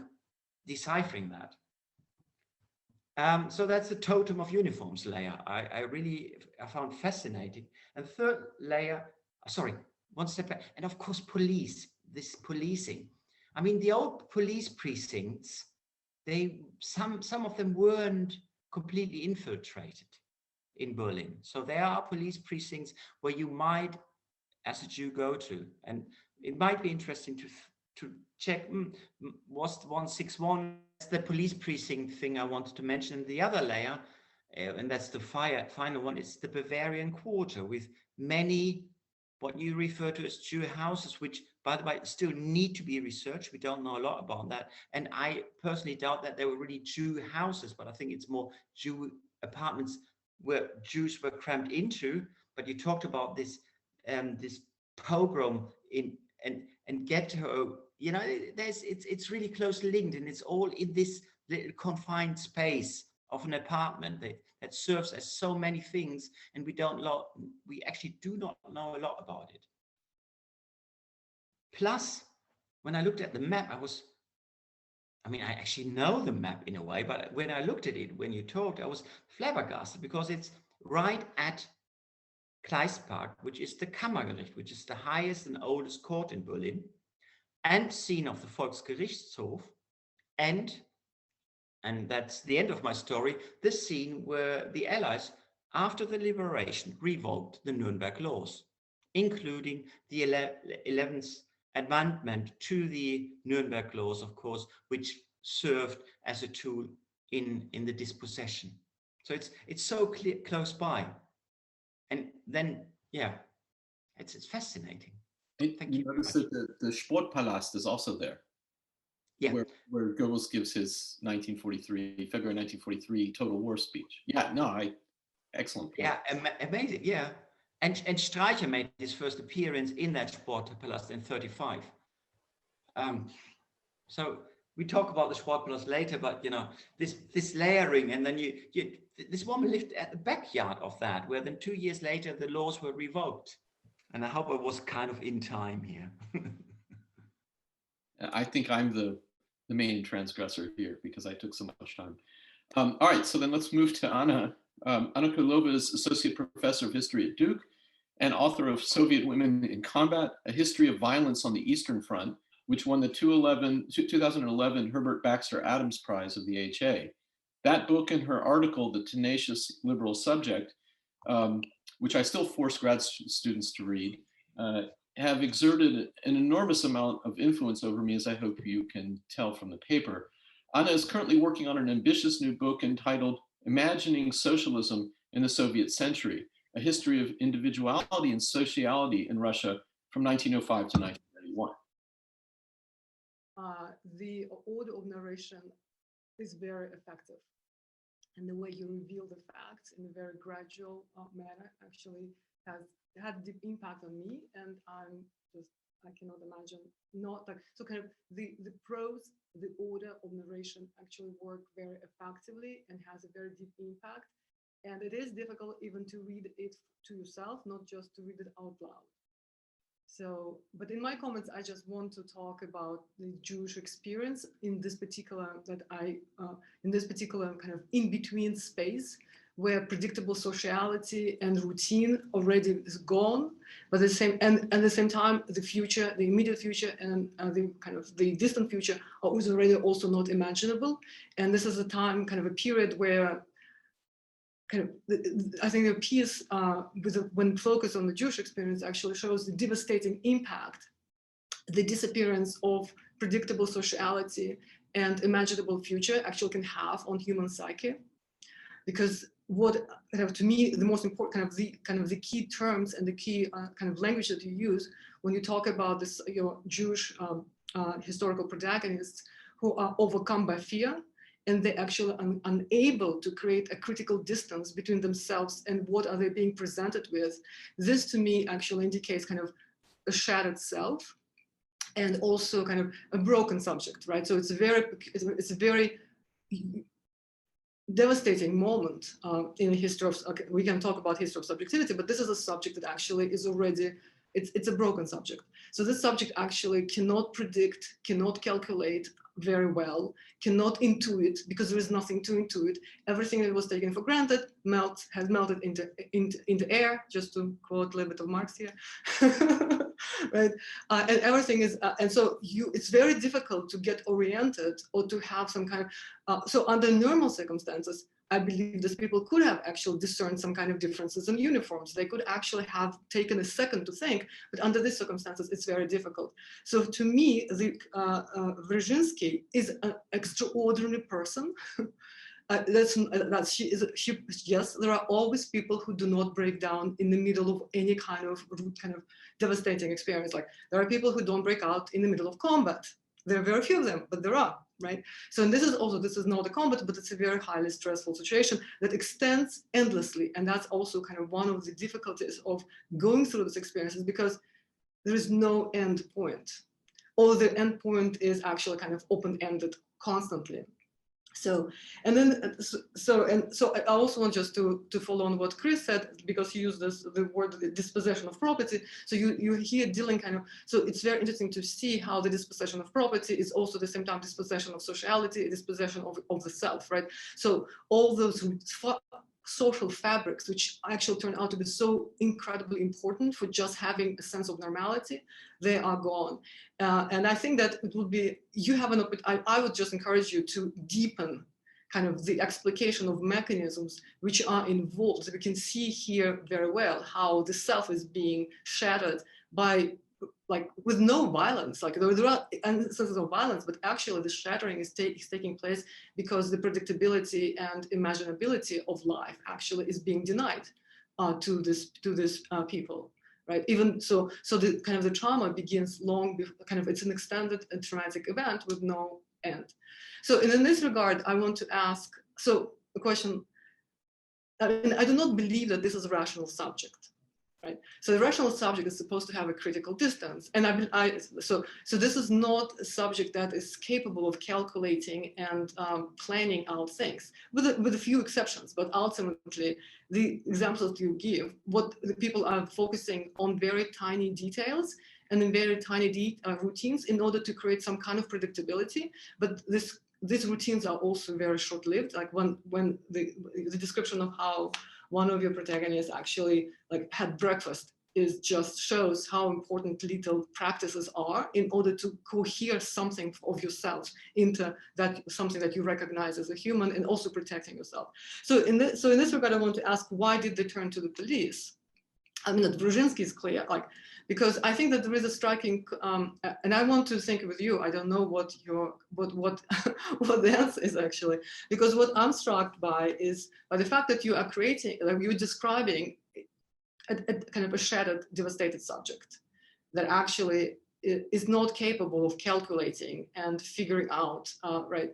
deciphering that. So that's the totem of uniforms layer. I found fascinating. And third layer, sorry, one step back. And of course, this policing. I mean, the old police precincts, some of them weren't completely infiltrated in Berlin. So there are police precincts where you might, as a Jew, go to, and it might be interesting to check, was 161, that's the police precinct thing I wanted to mention. The other layer, and that's the final one, is the Bavarian Quarter, with many what you refer to as Jew houses, which, by the way, still need to be researched. We don't know a lot about that. And I personally doubt that they were really Jew houses, but I think it's more Jew apartments where Jews were crammed into. But you talked about this this pogrom and ghetto, you know, it's really closely linked, and it's all in this little confined space of an apartment that serves as so many things, and we actually do not know a lot about it. Plus, when I looked at the map, I actually know the map in a way, but when I looked at it, when you talked, I was flabbergasted, because it's right at Kreispark, which is the Kammergericht, which is the highest and oldest court in Berlin, and scene of the Volksgerichtshof, and that's the end of my story, the scene where the Allies, after the liberation, revoked the Nuremberg laws, including the 11th amendment to the Nuremberg laws, of course, which served as a tool in the dispossession. So it's so close by. And then, yeah, it's fascinating. Thank you. Notice that the Sportpalast is also there. Yeah. Where Goebbels gives his February 1943 total war speech. Yeah, no, excellent point. Yeah, amazing, yeah. And Streicher made his first appearance in that Sportpalast in 1935. So we talk about the Sportpalast later, but you know, this layering, and then this woman lived at the backyard of that, where then 2 years later the laws were revoked. And I hope I was kind of in time here. I think I'm the main transgressor here, because I took so much time. All right, so then let's move to Anna. Anna Krylova is Associate Professor of History at Duke and author of Soviet Women in Combat, A History of Violence on the Eastern Front, which won the 2011 Herbert Baxter Adams Prize of the HA. That book and her article, The Tenacious Liberal Subject, which I still force grad students to read, have exerted an enormous amount of influence over me, as I hope you can tell from the paper. Anna is currently working on an ambitious new book entitled Imagining Socialism in the Soviet Century, A History of Individuality and Sociality in Russia from 1905 to 1991. The order of narration is very effective. And the way you reveal the facts in a very gradual manner actually had a deep impact on me. And I cannot imagine not like, so kind of the prose, the order of narration actually work very effectively and has a very deep impact. And it is difficult even to read it to yourself, not just to read it out loud. So, but in my comments, I just want to talk about the Jewish experience in this particular in this particular kind of in-between space where predictable sociality and routine already is gone, but at the same time, the future, the immediate future, and the kind of the distant future is already also not imaginable. And this is a time, kind of a period where kind of, I think the piece when focused on the Jewish experience actually shows the devastating impact the disappearance of predictable sociality and imaginable future actually can have on human psyche. Because what kind of, to me, the most important kind of the key terms and the key kind of language that you use when you talk about this, your Jewish historical protagonists who are overcome by fear, and they're actually unable to create a critical distance between themselves and what are they being presented with. This to me actually indicates kind of a shattered self and also kind of a broken subject, right? So it's a very devastating moment in the history of, okay, we can talk about history of subjectivity, but this is a subject that actually is already, it's a broken subject. So this subject actually cannot predict, cannot calculate very well, cannot intuit, because there is nothing to intuit. Everything that was taken for granted has melted into air, just to quote a little bit of Marx here. Right? And everything is, and so it's very difficult to get oriented or to have some kind of, so under normal circumstances, I believe these people could have actually discerned some kind of differences in uniforms. They could actually have taken a second to think, but under these circumstances, it's very difficult. So to me, Wrzynski is an extraordinary person. Yes, there are always people who do not break down in the middle of any kind of devastating experience. Like there are people who don't break out in the middle of combat. There are very few of them, but there are, right? So and this is not a combat, but it's a very highly stressful situation that extends endlessly. And that's also kind of one of the difficulties of going through these experiences, because there is no end point. Or the end point is actually kind of open-ended constantly. So, and then, so I also want just to follow on what Chris said, because he used the word dispossession of property. So you hear dealing kind of, so it's very interesting to see how the dispossession of property is also at the same time dispossession of sociality, dispossession of the self, right? So all those social fabrics, which actually turn out to be so incredibly important for just having a sense of normality, they are gone. And I think that it would be, you have an opportunity, I would just encourage you to deepen kind of the explication of mechanisms which are involved. So we can see here very well how the self is being shattered by, like, with no violence. Like there are instances of violence, but actually the shattering is taking place because the predictability and imaginability of life actually is being denied to this people, right? Even so the kind of the trauma begins long before, kind of it's an extended and traumatic event with no end. So in this regard, I want to ask, so a question, I mean, I do not believe that this is a rational subject. Right. So the rational subject is supposed to have a critical distance. And so this is not a subject that is capable of calculating and planning out things, with a few exceptions. But ultimately, the examples that you give, what the people are focusing on very tiny details and in very tiny routines in order to create some kind of predictability. But these routines are also very short-lived. Like when the description of how one of your protagonists actually like had breakfast just shows how important little practices are in order to cohere something of yourself into that something that you recognize as a human, and also protecting yourself. So in this regard, I want to ask, why did they turn to the police? I mean, that Wrzynski is clear, like, because I think that there is a striking, and I want to think with you. I don't know what what the answer is actually, because what I'm struck by is by the fact that you are creating, like you're describing a kind of a shattered, devastated subject that actually is not capable of calculating and figuring out, right,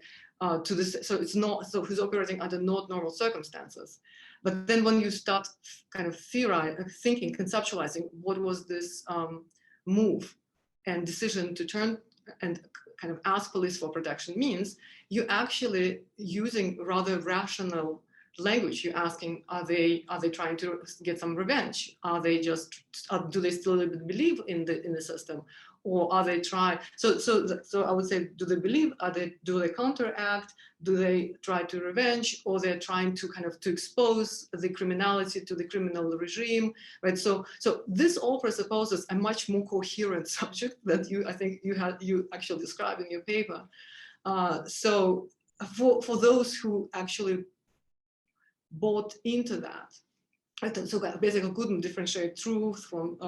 to this. So it's not, so who's operating under not normal circumstances. But then when you start kind of thinking, conceptualizing what was this move and decision to turn and kind of ask police for protection means, you actually using rather rational language. You're asking, are they trying to get some revenge? Are they just, do they still believe in the system? Or are they trying, so I would say, do they believe, do they counteract, do they try to revenge, or they're trying to kind of to expose the criminality to the criminal regime, right? So this all presupposes a much more coherent subject that I think you actually described in your paper. So for those who actually bought into that, so basically couldn't differentiate truth from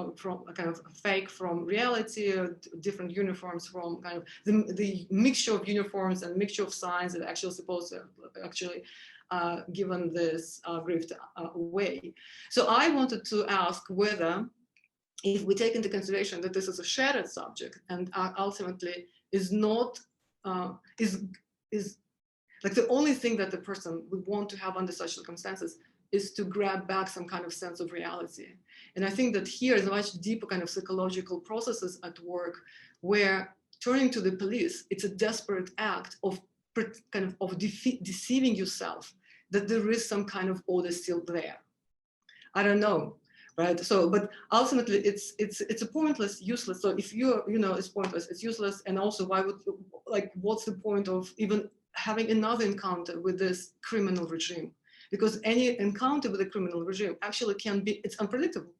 kind of fake from reality, different uniforms from kind of the mixture of uniforms and mixture of signs that actually supposed to actually given this Grifter way. So I wanted to ask whether, if we take into consideration that this is a shattered subject and ultimately is not is like the only thing that the person would want to have under such circumstances is to grab back some kind of sense of reality. And I think that here is a much deeper kind of psychological processes at work, where turning to the police, it's a desperate act of kind of deceiving yourself that there is some kind of order still there. I don't know, right? So, but ultimately it's a pointless, useless. So if it's pointless, it's useless. And also, why would, like, what's the point of even having another encounter with this criminal regime? Because any encounter with a criminal regime actually it's unpredictable.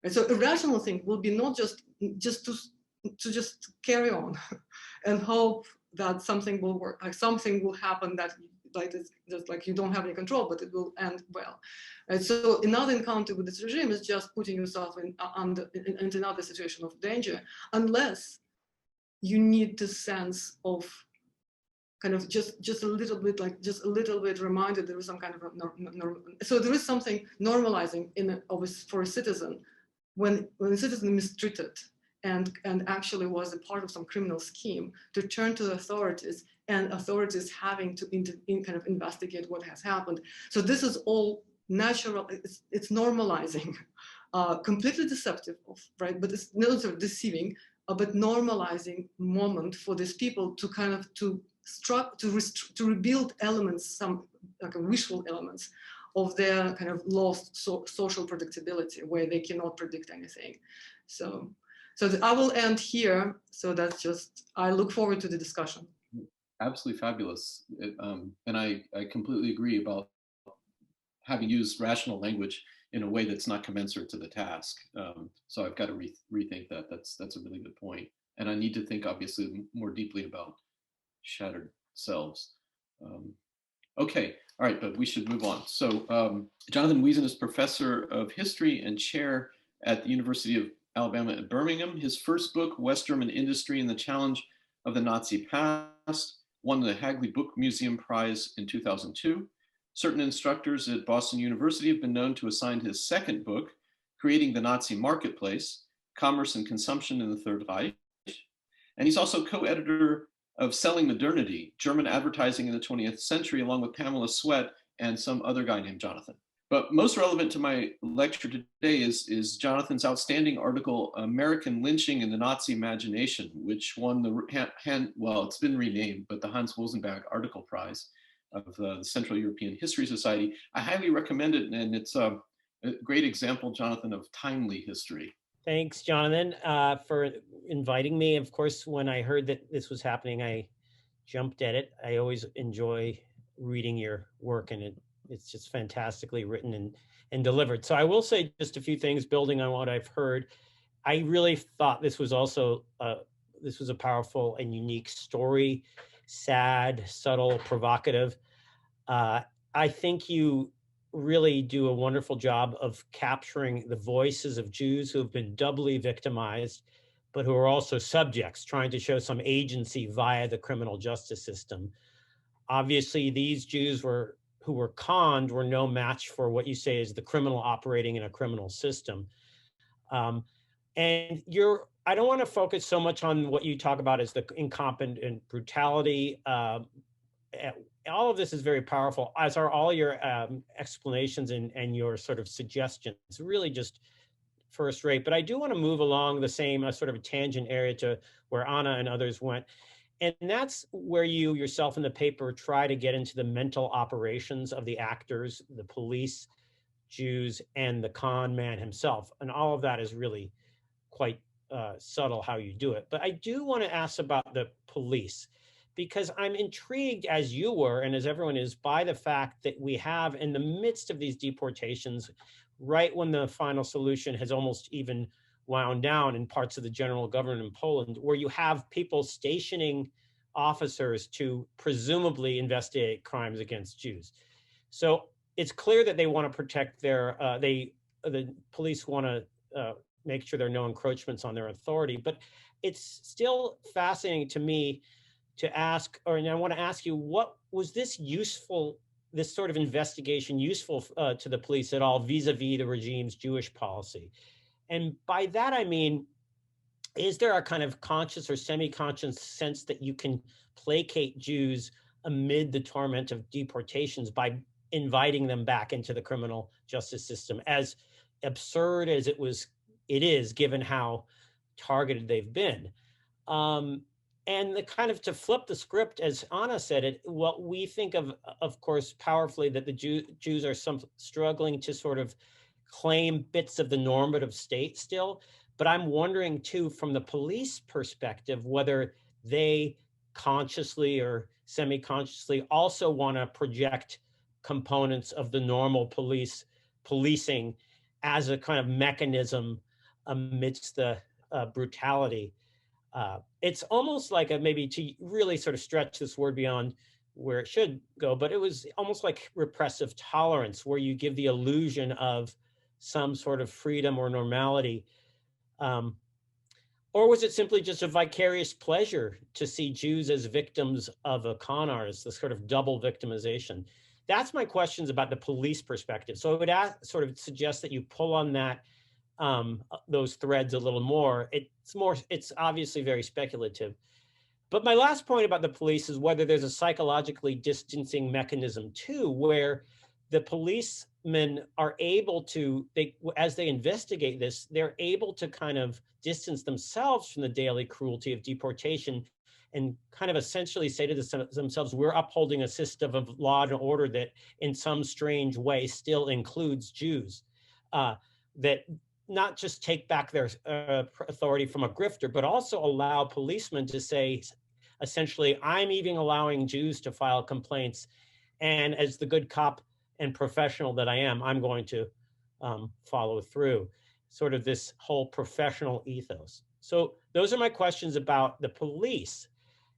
And so a rational thing will be not just to carry on and hope that something will work, like something will happen that like it's just like you don't have any control, but it will end well. And so another encounter with this regime is just putting yourself into another situation of danger, unless you need the sense of kind of just a little bit reminded there is some kind of so there is something normalizing for a citizen when a citizen is mistreated and actually was a part of some criminal scheme to turn to the authorities, and authorities having to kind of investigate what has happened. So this is all natural. It's normalizing, completely deceptive, right? But it's not sort of deceiving, but normalizing moment for these people to kind of to rebuild elements, some like visual elements of their kind of lost social predictability, where they cannot predict anything. So I will end here. So that's just, I look forward to the discussion. Absolutely fabulous. And I completely agree about having used rational language in a way that's not commensurate to the task. So I've got to rethink that. That's a really good point. And I need to think obviously more deeply about shattered selves. Okay, all right, but we should move on. So Jonathan Wiesen is professor of history and chair at the University of Alabama at Birmingham. His first book, West German Industry and the Challenge of the Nazi Past, won the Hagley Book Museum Prize in 2002. Certain instructors at Boston University have been known to assign his second book, Creating the Nazi Marketplace, Commerce and Consumption in the Third Reich. And he's also co-editor of Selling Modernity, German Advertising in the 20th Century, along with Pamela Sweat and some other guy named Jonathan. But most relevant to my lecture today is Jonathan's outstanding article, American Lynching in the Nazi Imagination, which won the, well, it's been renamed, but the Hans Wozenbach Article Prize of the Central European History Society. I highly recommend it, and it's a great example, Jonathan, of timely history. Thanks, Jonathan, for inviting me. Of course, when I heard that this was happening, I jumped at it. I always enjoy reading your work, and it's just fantastically written and delivered. So I will say just a few things building on what I've heard. I really thought this was also, this was a powerful and unique story, sad, subtle, provocative. I think you really do a wonderful job of capturing the voices of Jews who have been doubly victimized, but who are also subjects, trying to show some agency via the criminal justice system. Obviously, these Jews who were conned were no match for what you say is the criminal operating in a criminal system. And I don't want to focus so much on what you talk about as the incompetent brutality. All of this is very powerful, as are all your explanations and your sort of suggestions. Really just first rate. But I do want to move along the same sort of a tangent area to where Anna and others went. And that's where you yourself in the paper try to get into the mental operations of the actors, the police, Jews, and the con man himself. And all of that is really quite subtle how you do it. But I do want to ask about the police, because I'm intrigued, as you were, and as everyone is, by the fact that we have, in the midst of these deportations, right when the final solution has almost even wound down in parts of the general government in Poland, where you have people stationing officers to presumably investigate crimes against Jews. So it's clear that they want to protect their, the police want to make sure there are no encroachments on their authority. But it's still fascinating to me to ask, and I want to ask you, what was this useful, this sort of investigation useful to the police at all vis-a-vis the regime's Jewish policy? And by that, I mean, is there a kind of conscious or semi-conscious sense that you can placate Jews amid the torment of deportations by inviting them back into the criminal justice system, as absurd as it is, given how targeted they've been? And the kind of, to flip the script, as Anna said it, what we think of course, powerfully, that the Jews are struggling to sort of claim bits of the normative state still. But I'm wondering too, from the police perspective, whether they consciously or semi-consciously also want to project components of the normal policing as a kind of mechanism amidst the brutality. It's almost like maybe to really sort of stretch this word beyond where it should go, but it was almost like repressive tolerance, where you give the illusion of some sort of freedom or normality. Or was it simply just a vicarious pleasure to see Jews as victims of a con artist, this sort of double victimization? That's my questions about the police perspective. So I would sort of suggest that you pull on that, those threads a little more. It's obviously very speculative. But my last point about the police is whether there's a psychologically distancing mechanism too, where the policemen are able to, as they investigate this, they're able to kind of distance themselves from the daily cruelty of deportation and kind of essentially say to themselves, we're upholding a system of law and order that in some strange way still includes Jews. That not just take back their authority from a grifter, but also allow policemen to say, essentially, I'm even allowing Jews to file complaints. And as the good cop and professional that I am, I'm going to follow through. Sort of this whole professional ethos. So those are my questions about the police.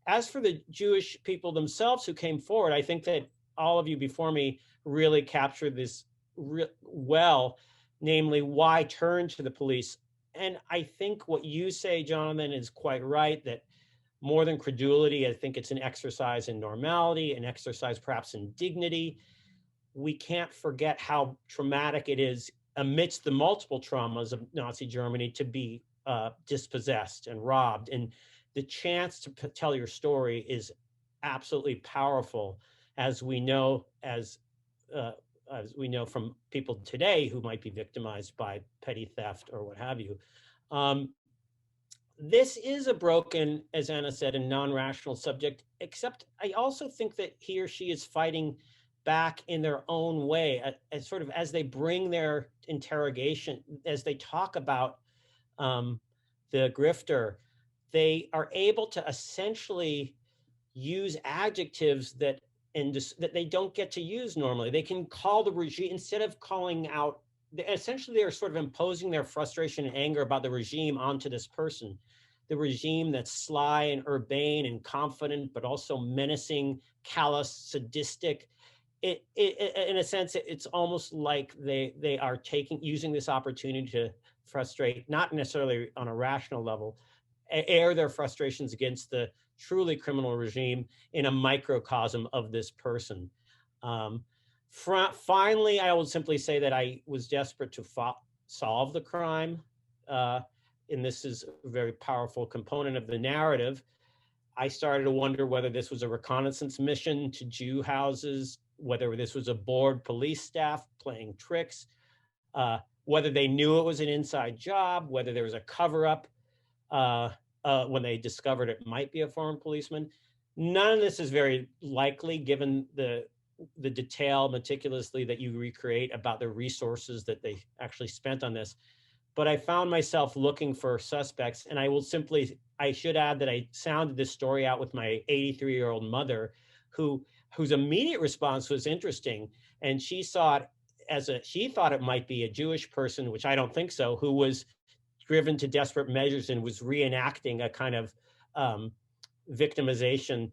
As for the Jewish people themselves who came forward, I think that all of you before me really captured this well, namely why turn to the police. And I think what you say, Jonathan, is quite right, that more than credulity, I think it's an exercise in normality, an exercise perhaps in dignity. We can't forget how traumatic it is amidst the multiple traumas of Nazi Germany to be dispossessed and robbed. And the chance to tell your story is absolutely powerful, as we know, as we know from people today who might be victimized by petty theft or what have you. This is a broken, as Anna said, a non-rational subject, except I also think that he or she is fighting back in their own way, as sort of as they bring their interrogation, as they talk about the grifter, they are able to essentially use adjectives that they don't get to use normally. They can call the regime, instead of calling out, essentially they're sort of imposing their frustration and anger about the regime onto this person. The regime that's sly and urbane and confident, but also menacing, callous, sadistic. In a sense, it's almost like they are using this opportunity to frustrate, not necessarily on a rational level, air their frustrations against the truly criminal regime in a microcosm of this person. Finally, I will simply say that I was desperate to solve the crime. And this is a very powerful component of the narrative. I started to wonder whether this was a reconnaissance mission to Jew houses, whether this was a bored police staff playing tricks, whether they knew it was an inside job, whether there was a cover-up when they discovered it might be a foreign policeman. None of this is very likely, given the detail meticulously that you recreate about the resources that they actually spent on this. But I found myself looking for suspects, and I should add that I sounded this story out with my 83-year-old mother, whose immediate response was interesting. And she saw it she thought it might be a Jewish person, which I don't think so, who was driven to desperate measures and was reenacting a kind of victimization,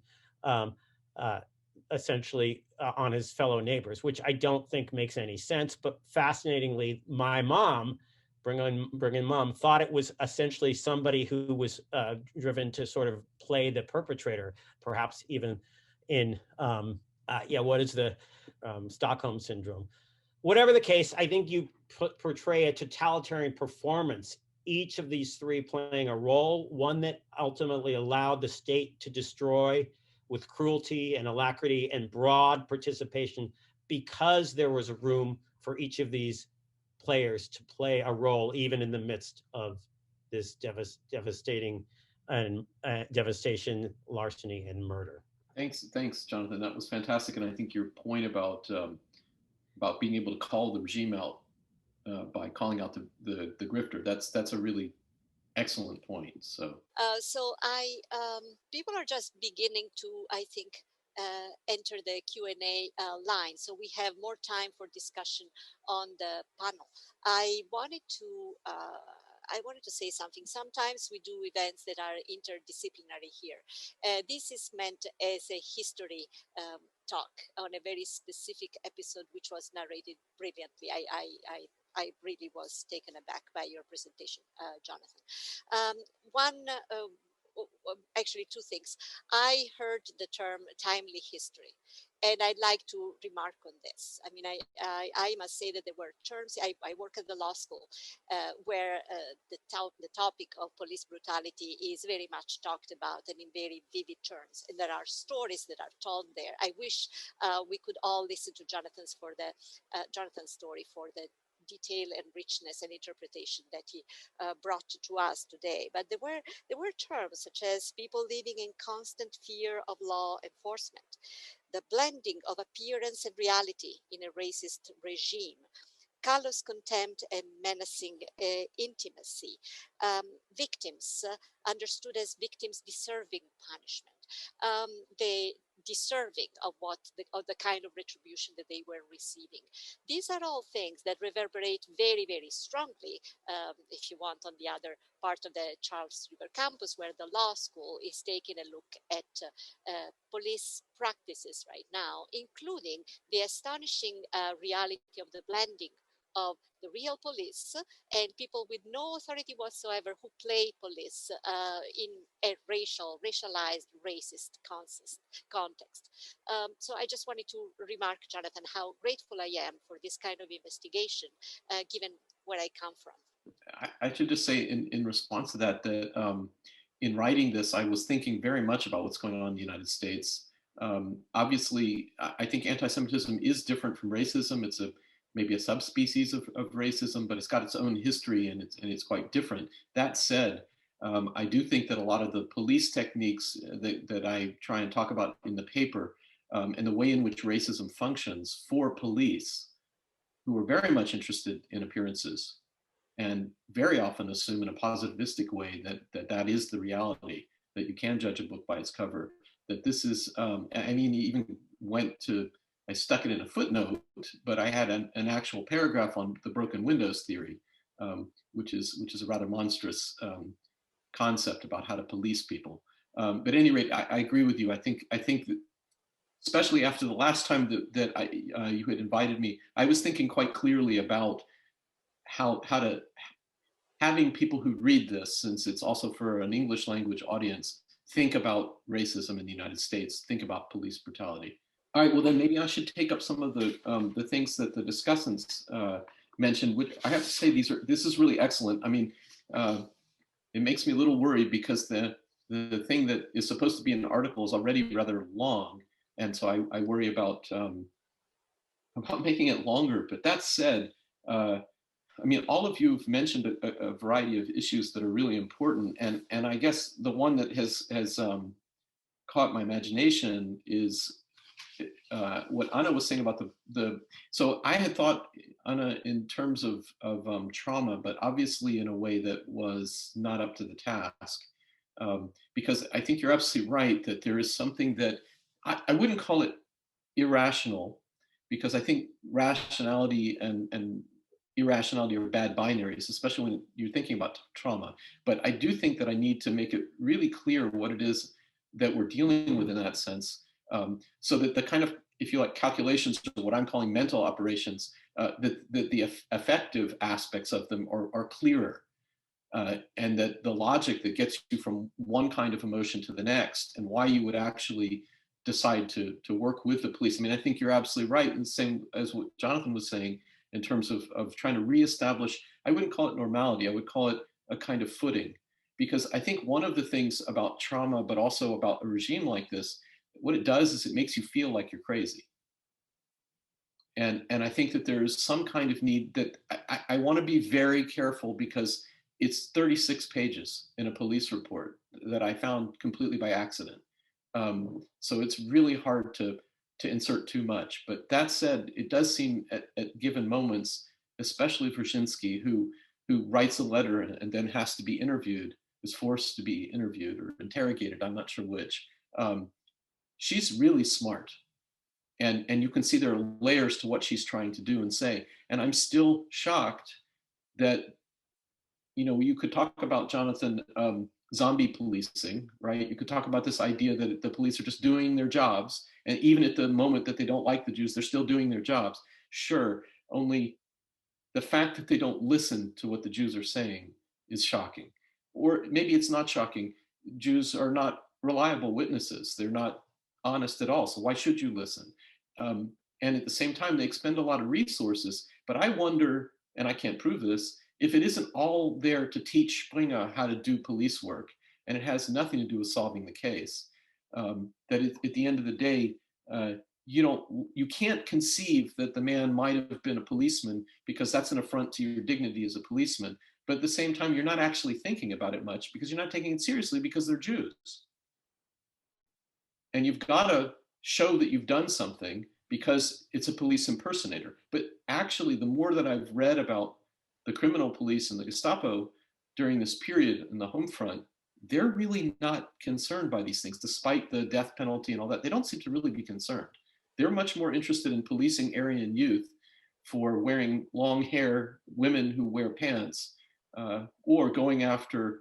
essentially on his fellow neighbors, which I don't think makes any sense. But fascinatingly, my mom, bring in mom, thought it was essentially somebody who was driven to sort of play the perpetrator, perhaps even in, what is the Stockholm syndrome? Whatever the case, I think you portray a totalitarian performance, each of these three playing a role, one that ultimately allowed the state to destroy with cruelty and alacrity and broad participation, because there was a room for each of these players to play a role, even in the midst of this devastating and devastation, larceny, and murder. Thanks, Jonathan. That was fantastic, and I think your point about being able to call the regime out by calling out the grifter, that's a really excellent point. So people are just beginning to, I think, enter the Q&A line, so we have more time for discussion on the panel. I wanted to I wanted to say something. Sometimes we do events that are interdisciplinary here. This is meant as a history talk on a very specific episode, which was narrated brilliantly. I really was taken aback by your presentation, Jonathan. Actually, two things. I heard the term timely history, and I'd like to remark on this. I mean, I must say that there were terms. I work at the law school where the topic of police brutality is very much talked about and in very vivid terms. And there are stories that are told there. I wish we could all listen to Jonathan's story for the detail and richness and interpretation that he brought to us today. But there were terms such as people living in constant fear of law enforcement, the blending of appearance and reality in a racist regime, callous contempt and menacing intimacy, victims understood as victims deserving punishment, they deserving of the kind of retribution that they were receiving. These are all things that reverberate very, very strongly, if you want, on the other part of the Charles River campus, where the law school is taking a look at police practices right now, including the astonishing reality of the blending of the real police and people with no authority whatsoever who play police in a racialized, racist context. So I just wanted to remark, Jonathan, how grateful I am for this kind of investigation, given where I come from. I should just say in response to that, in writing this, I was thinking very much about what's going on in the United States. Obviously, I think anti-Semitism is different from racism. It's maybe a subspecies of racism, but it's got its own history and it's quite different. That said, I do think that a lot of the police techniques that I try and talk about in the paper and the way in which racism functions for police, who are very much interested in appearances and very often assume in a positivistic way that is the reality, that you can judge a book by its cover, that this is, I mean, he even I stuck it in a footnote, but I had an actual paragraph on the broken windows theory, which is a rather monstrous concept about how to police people. But at any rate, I agree with you. I think that, especially after the last time that you had invited me, I was thinking quite clearly about how to having people who read this, since it's also for an English language audience, think about racism in the United States, think about police brutality. All right, well then maybe I should take up some of the things that the discussants mentioned, which I have to say this is really excellent. I mean, it makes me a little worried because the thing that is supposed to be an article is already rather long, and so I worry about making it longer. But that said, I mean, all of you have mentioned a variety of issues that are really important, and I guess the one that has caught my imagination is what Anna was saying about so I had thought, Anna, in terms of trauma, but obviously in a way that was not up to the task, because I think you're absolutely right that there is something that I wouldn't call it irrational, because I think rationality and irrationality are bad binaries, especially when you're thinking about trauma. But I do think that I need to make it really clear what it is that we're dealing with in that sense, so that the kind of, if you like, calculations, or what I'm calling mental operations, that the effective aspects of them are clearer, and that the logic that gets you from one kind of emotion to the next, and why you would actually decide to work with the police. I mean, I think you're absolutely right, and the same as what Jonathan was saying, in terms of trying to reestablish, I wouldn't call it normality, I would call it a kind of footing. Because I think one of the things about trauma, but also about a regime like this, what it does is it makes you feel like you're crazy. And I think that there's some kind of need that I want to be very careful, because it's 36 pages in a police report that I found completely by accident. So it's really hard to insert too much. But that said, it does seem at given moments, especially Brzezinski, who writes a letter and then has to be interviewed, is forced to be interviewed or interrogated, I'm not sure which. She's really smart. And you can see there are layers to what she's trying to do and say. And I'm still shocked that, you could talk about, Jonathan, zombie policing, right? You could talk about this idea that the police are just doing their jobs, and even at the moment that they don't like the Jews, they're still doing their jobs. Sure, only the fact that they don't listen to what the Jews are saying is shocking. Or maybe it's not shocking. Jews are not reliable witnesses. They're not honest at all. So why should you listen? And at the same time, they expend a lot of resources. But I wonder, and I can't prove this, if it isn't all there to teach Springer how to do police work, and it has nothing to do with solving the case. That at the end of the day, you can't conceive that the man might have been a policeman, because that's an affront to your dignity as a policeman. But at the same time, you're not actually thinking about it much, because you're not taking it seriously, because they're Jews. And you've got to show that you've done something, because it's a police impersonator. But actually, the more that I've read about the criminal police and the Gestapo during this period in the home front, they're really not concerned by these things, despite the death penalty and all that. They don't seem to really be concerned. They're much more interested in policing Aryan youth for wearing long hair, women who wear pants, or going after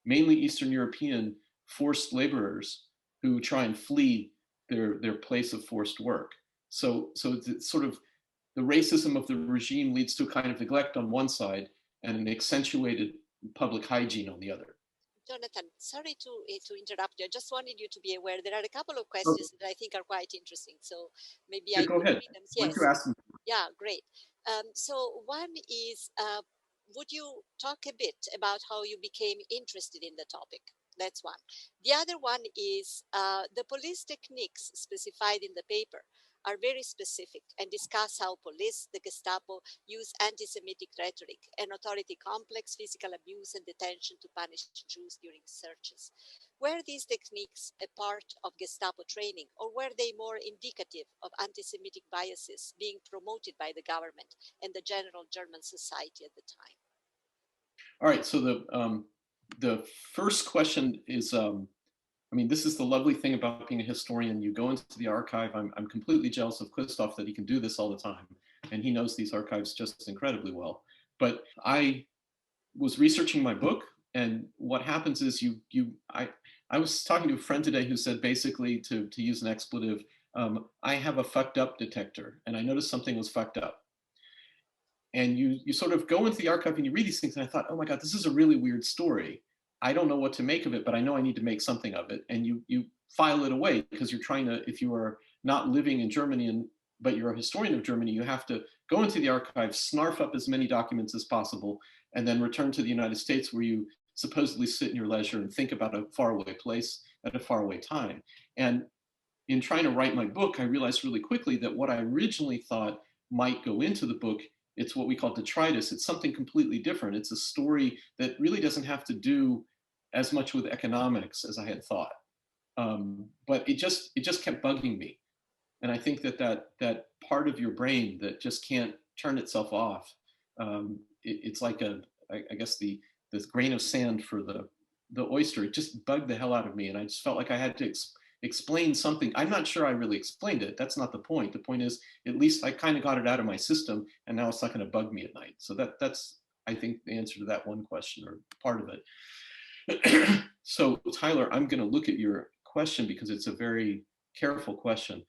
mainly Eastern European forced laborers who try and flee their place of forced work. So it's sort of the racism of the regime leads to a kind of neglect on one side and an accentuated public hygiene on the other. Jonathan, sorry to interrupt you. I just wanted you to be aware there are a couple of questions that I think are quite interesting. So maybe I go ahead. read them. Why don't you ask them? Yeah, great. So one is, would you talk a bit about how you became interested in the topic? That's one. The other one is the police techniques specified in the paper are very specific and discuss how police, the Gestapo, use anti-Semitic rhetoric and authority complex, physical abuse and detention to punish Jews during searches. Were these techniques a part of Gestapo training, or were they more indicative of anti-Semitic biases being promoted by the government and the general German society at the time? All right, so the first question is, this is the lovely thing about being a historian. You go into the archive. I'm completely jealous of Christoph that he can do this all the time, and he knows these archives just incredibly well. But I was researching my book, and what happens is I was talking to a friend today who said, basically, to use an expletive, I have a fucked up detector, and I noticed something was fucked up. And you sort of go into the archive and you read these things, and I thought, oh my God, this is a really weird story. I don't know what to make of it, but I know I need to make something of it. And you file it away, because you're trying to, if you are not living in Germany, but you're a historian of Germany, you have to go into the archive, snarf up as many documents as possible, and then return to the United States, where you supposedly sit in your leisure and think about a faraway place at a faraway time. And in trying to write my book, I realized really quickly that what I originally thought might go into the book, it's what we call detritus. It's something completely different. It's a story that really doesn't have to do as much with economics as I had thought. But it just kept bugging me. And I think that part of your brain that just can't turn itself off, it's like I guess this grain of sand for the oyster. It just bugged the hell out of me. And I just felt like I had to explain something. I'm not sure I really explained it. That's not the point. The point is, at least I kind of got it out of my system, and now it's not going to bug me at night. So that's, I think, the answer to that one question, or part of it. So Tyler, I'm going to look at your question, because it's a very careful question.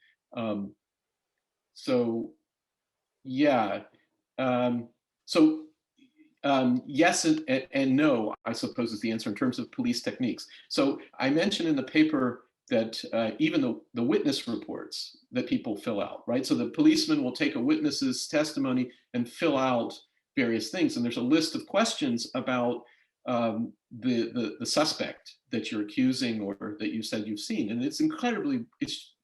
Yes and no, I suppose, is the answer in terms of police techniques. So I mentioned in the paper that even the witness reports that people fill out, right? So the policeman will take a witness's testimony and fill out various things. And there's a list of questions about the suspect that you're accusing, or that you said you've seen. And it's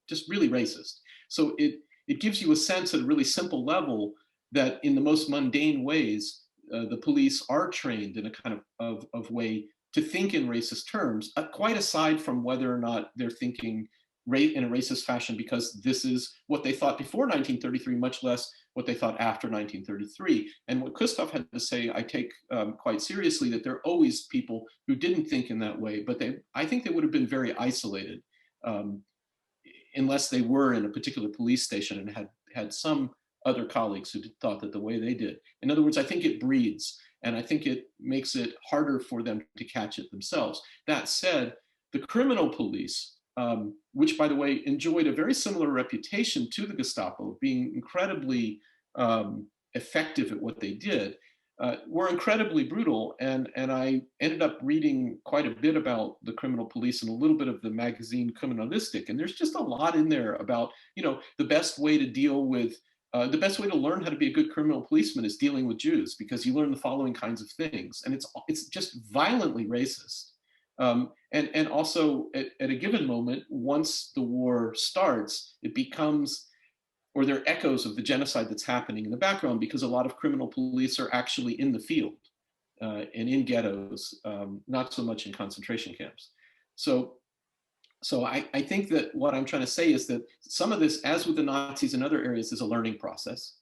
just really racist. So it gives you a sense at a really simple level that in the most mundane ways, the police are trained in a kind of way to think in racist terms, quite aside from whether or not they're thinking in a racist fashion because this is what they thought before 1933, much less what they thought after 1933. And what Christoph had to say, I take quite seriously, that there are always people who didn't think in that way, but I think they would have been very isolated unless they were in a particular police station and had some other colleagues who thought that the way they did. In other words, I think it breeds. And I think it makes it harder for them to catch it themselves. That said, the criminal police, which, by the way, enjoyed a very similar reputation to the Gestapo, being incredibly effective at what they did, were incredibly brutal. And I ended up reading quite a bit about the criminal police and a little bit of the magazine Criminalistic. And there's just a lot in there about, the best way to deal with, the best way to learn how to be a good criminal policeman is dealing with Jews, because you learn the following kinds of things. And it's just violently racist. And also at a given moment, once the war starts, it becomes, or there are echoes of the genocide that's happening in the background, because a lot of criminal police are actually in the field and in ghettos, not so much in concentration camps. So I think that what I'm trying to say is that some of this, as with the Nazis in other areas, is a learning process.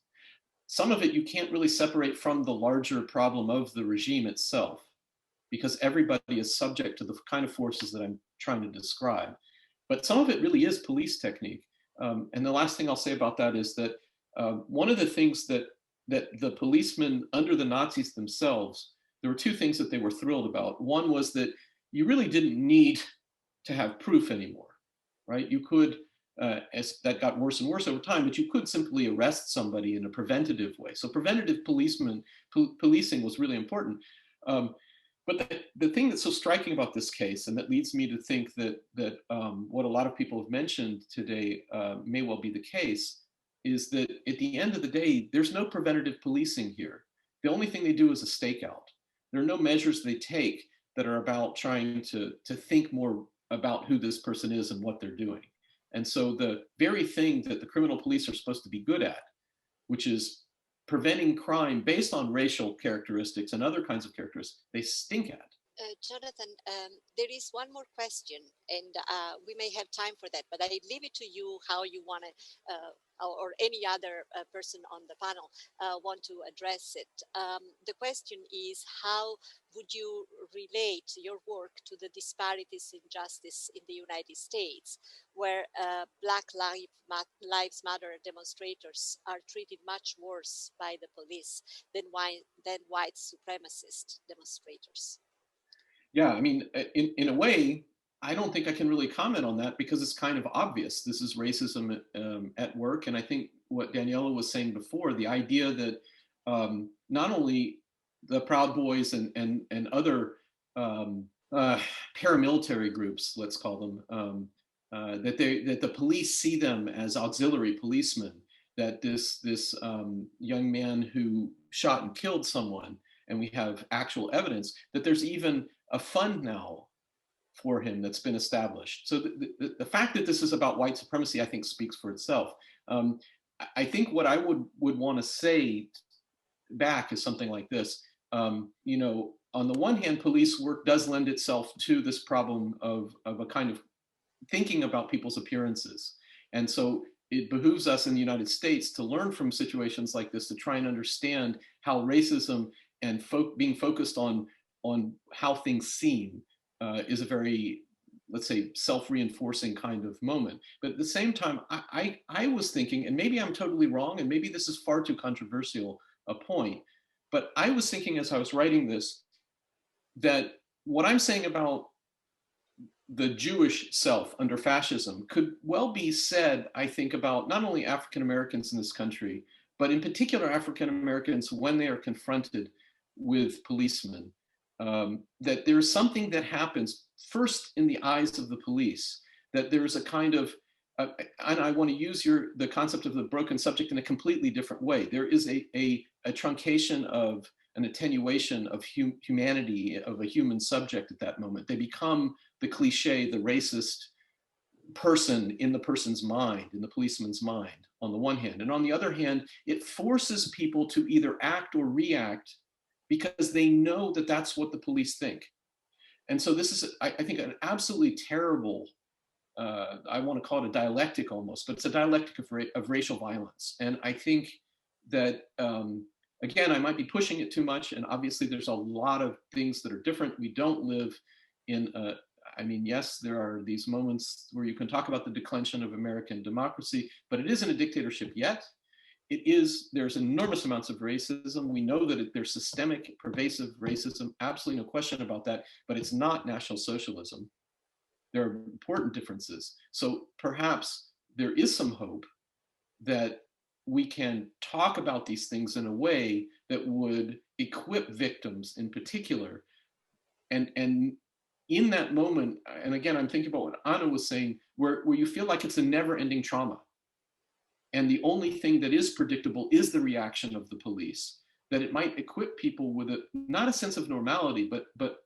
Some of it you can't really separate from the larger problem of the regime itself, because everybody is subject to the kind of forces that I'm trying to describe. But some of it really is police technique. And the last thing I'll say about that is that one of the things that the policemen under the Nazis themselves, there were two things that they were thrilled about. One was that you really didn't need to have proof anymore, right? You could, as that got worse and worse over time, but you could simply arrest somebody in a preventative way. So preventative policing was really important. But the thing that's so striking about this case, and that leads me to think that what a lot of people have mentioned today may well be the case, is that at the end of the day, there's no preventative policing here. The only thing they do is a stakeout. There are no measures they take that are about trying to think more about who this person is and what they're doing. And so the very thing that the criminal police are supposed to be good at, which is preventing crime based on racial characteristics and other kinds of characteristics, they stink at. Jonathan, there is one more question, and we may have time for that, but I leave it to you how you want to, or any other person on the panel want to address it. The question is, how would you relate your work to the disparities in justice in the United States, where Black Lives Matter demonstrators are treated much worse by the police than white supremacist demonstrators? Yeah, I mean, in a way, I don't think I can really comment on that, because it's kind of obvious. This is racism at work. And I think what Daniela was saying before, the idea that not only the Proud Boys and other paramilitary groups, let's call them, that the police see them as auxiliary policemen, that this young man who shot and killed someone, and we have actual evidence that there's even a fund now for him that's been established. So the fact that this is about white supremacy, I think, speaks for itself. I think what I would want to say back is something like this. On the one hand, police work does lend itself to this problem of a kind of thinking about people's appearances. And so it behooves us in the United States to learn from situations like this, to try and understand how racism and being focused on how things seem is a very, let's say, self-reinforcing kind of moment. But at the same time, I was thinking, and maybe I'm totally wrong, and maybe this is far too controversial a point, but I was thinking as I was writing this, that what I'm saying about the Jewish self under fascism could well be said, I think, about not only African Americans in this country, but in particular African Americans when they are confronted with policemen. That there's something that happens first in the eyes of the police, that there's a kind of, and I want to use the concept of the broken subject in a completely different way. There is a truncation of an attenuation of humanity, of a human subject at that moment. They become the cliche, the racist person in the person's mind, in the policeman's mind, on the one hand. And on the other hand, it forces people to either act or react because they know that that's what the police think. And so this is, I think, an absolutely terrible, I want to call it a dialectic almost, but it's a dialectic of racial violence. And I think that, again, I might be pushing it too much. And obviously there's a lot of things that are different. We don't live in I mean, yes, there are these moments where you can talk about the declension of American democracy, but it isn't a dictatorship yet. there's enormous amounts of racism. We know that there's systemic, pervasive racism, absolutely no question about that, but it's not National Socialism. There are important differences. So perhaps there is some hope that we can talk about these things in a way that would equip victims in particular. And in that moment, and again, I'm thinking about what Anna was saying, where you feel like it's a never-ending trauma. And the only thing that is predictable is the reaction of the police, that it might equip people with not a sense of normality, but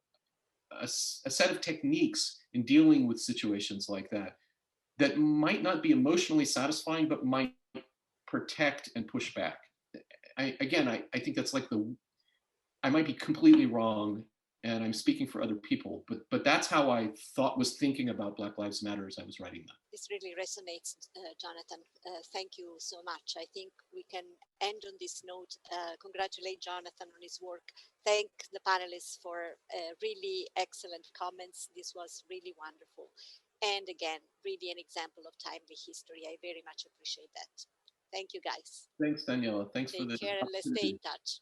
a set of techniques in dealing with situations like that might not be emotionally satisfying, but might protect and push back. I think that's like I might be completely wrong, and I'm speaking for other people, but that's how I was thinking about Black Lives Matter as I was writing them. This really resonates, Jonathan. Thank you so much. I think we can end on this note. Congratulate Jonathan on his work. Thank the panelists for really excellent comments. This was really wonderful. And again, really an example of timely history. I very much appreciate that. Thank you, guys. Thanks, Daniela. Thanks for the Take care and let's stay in touch.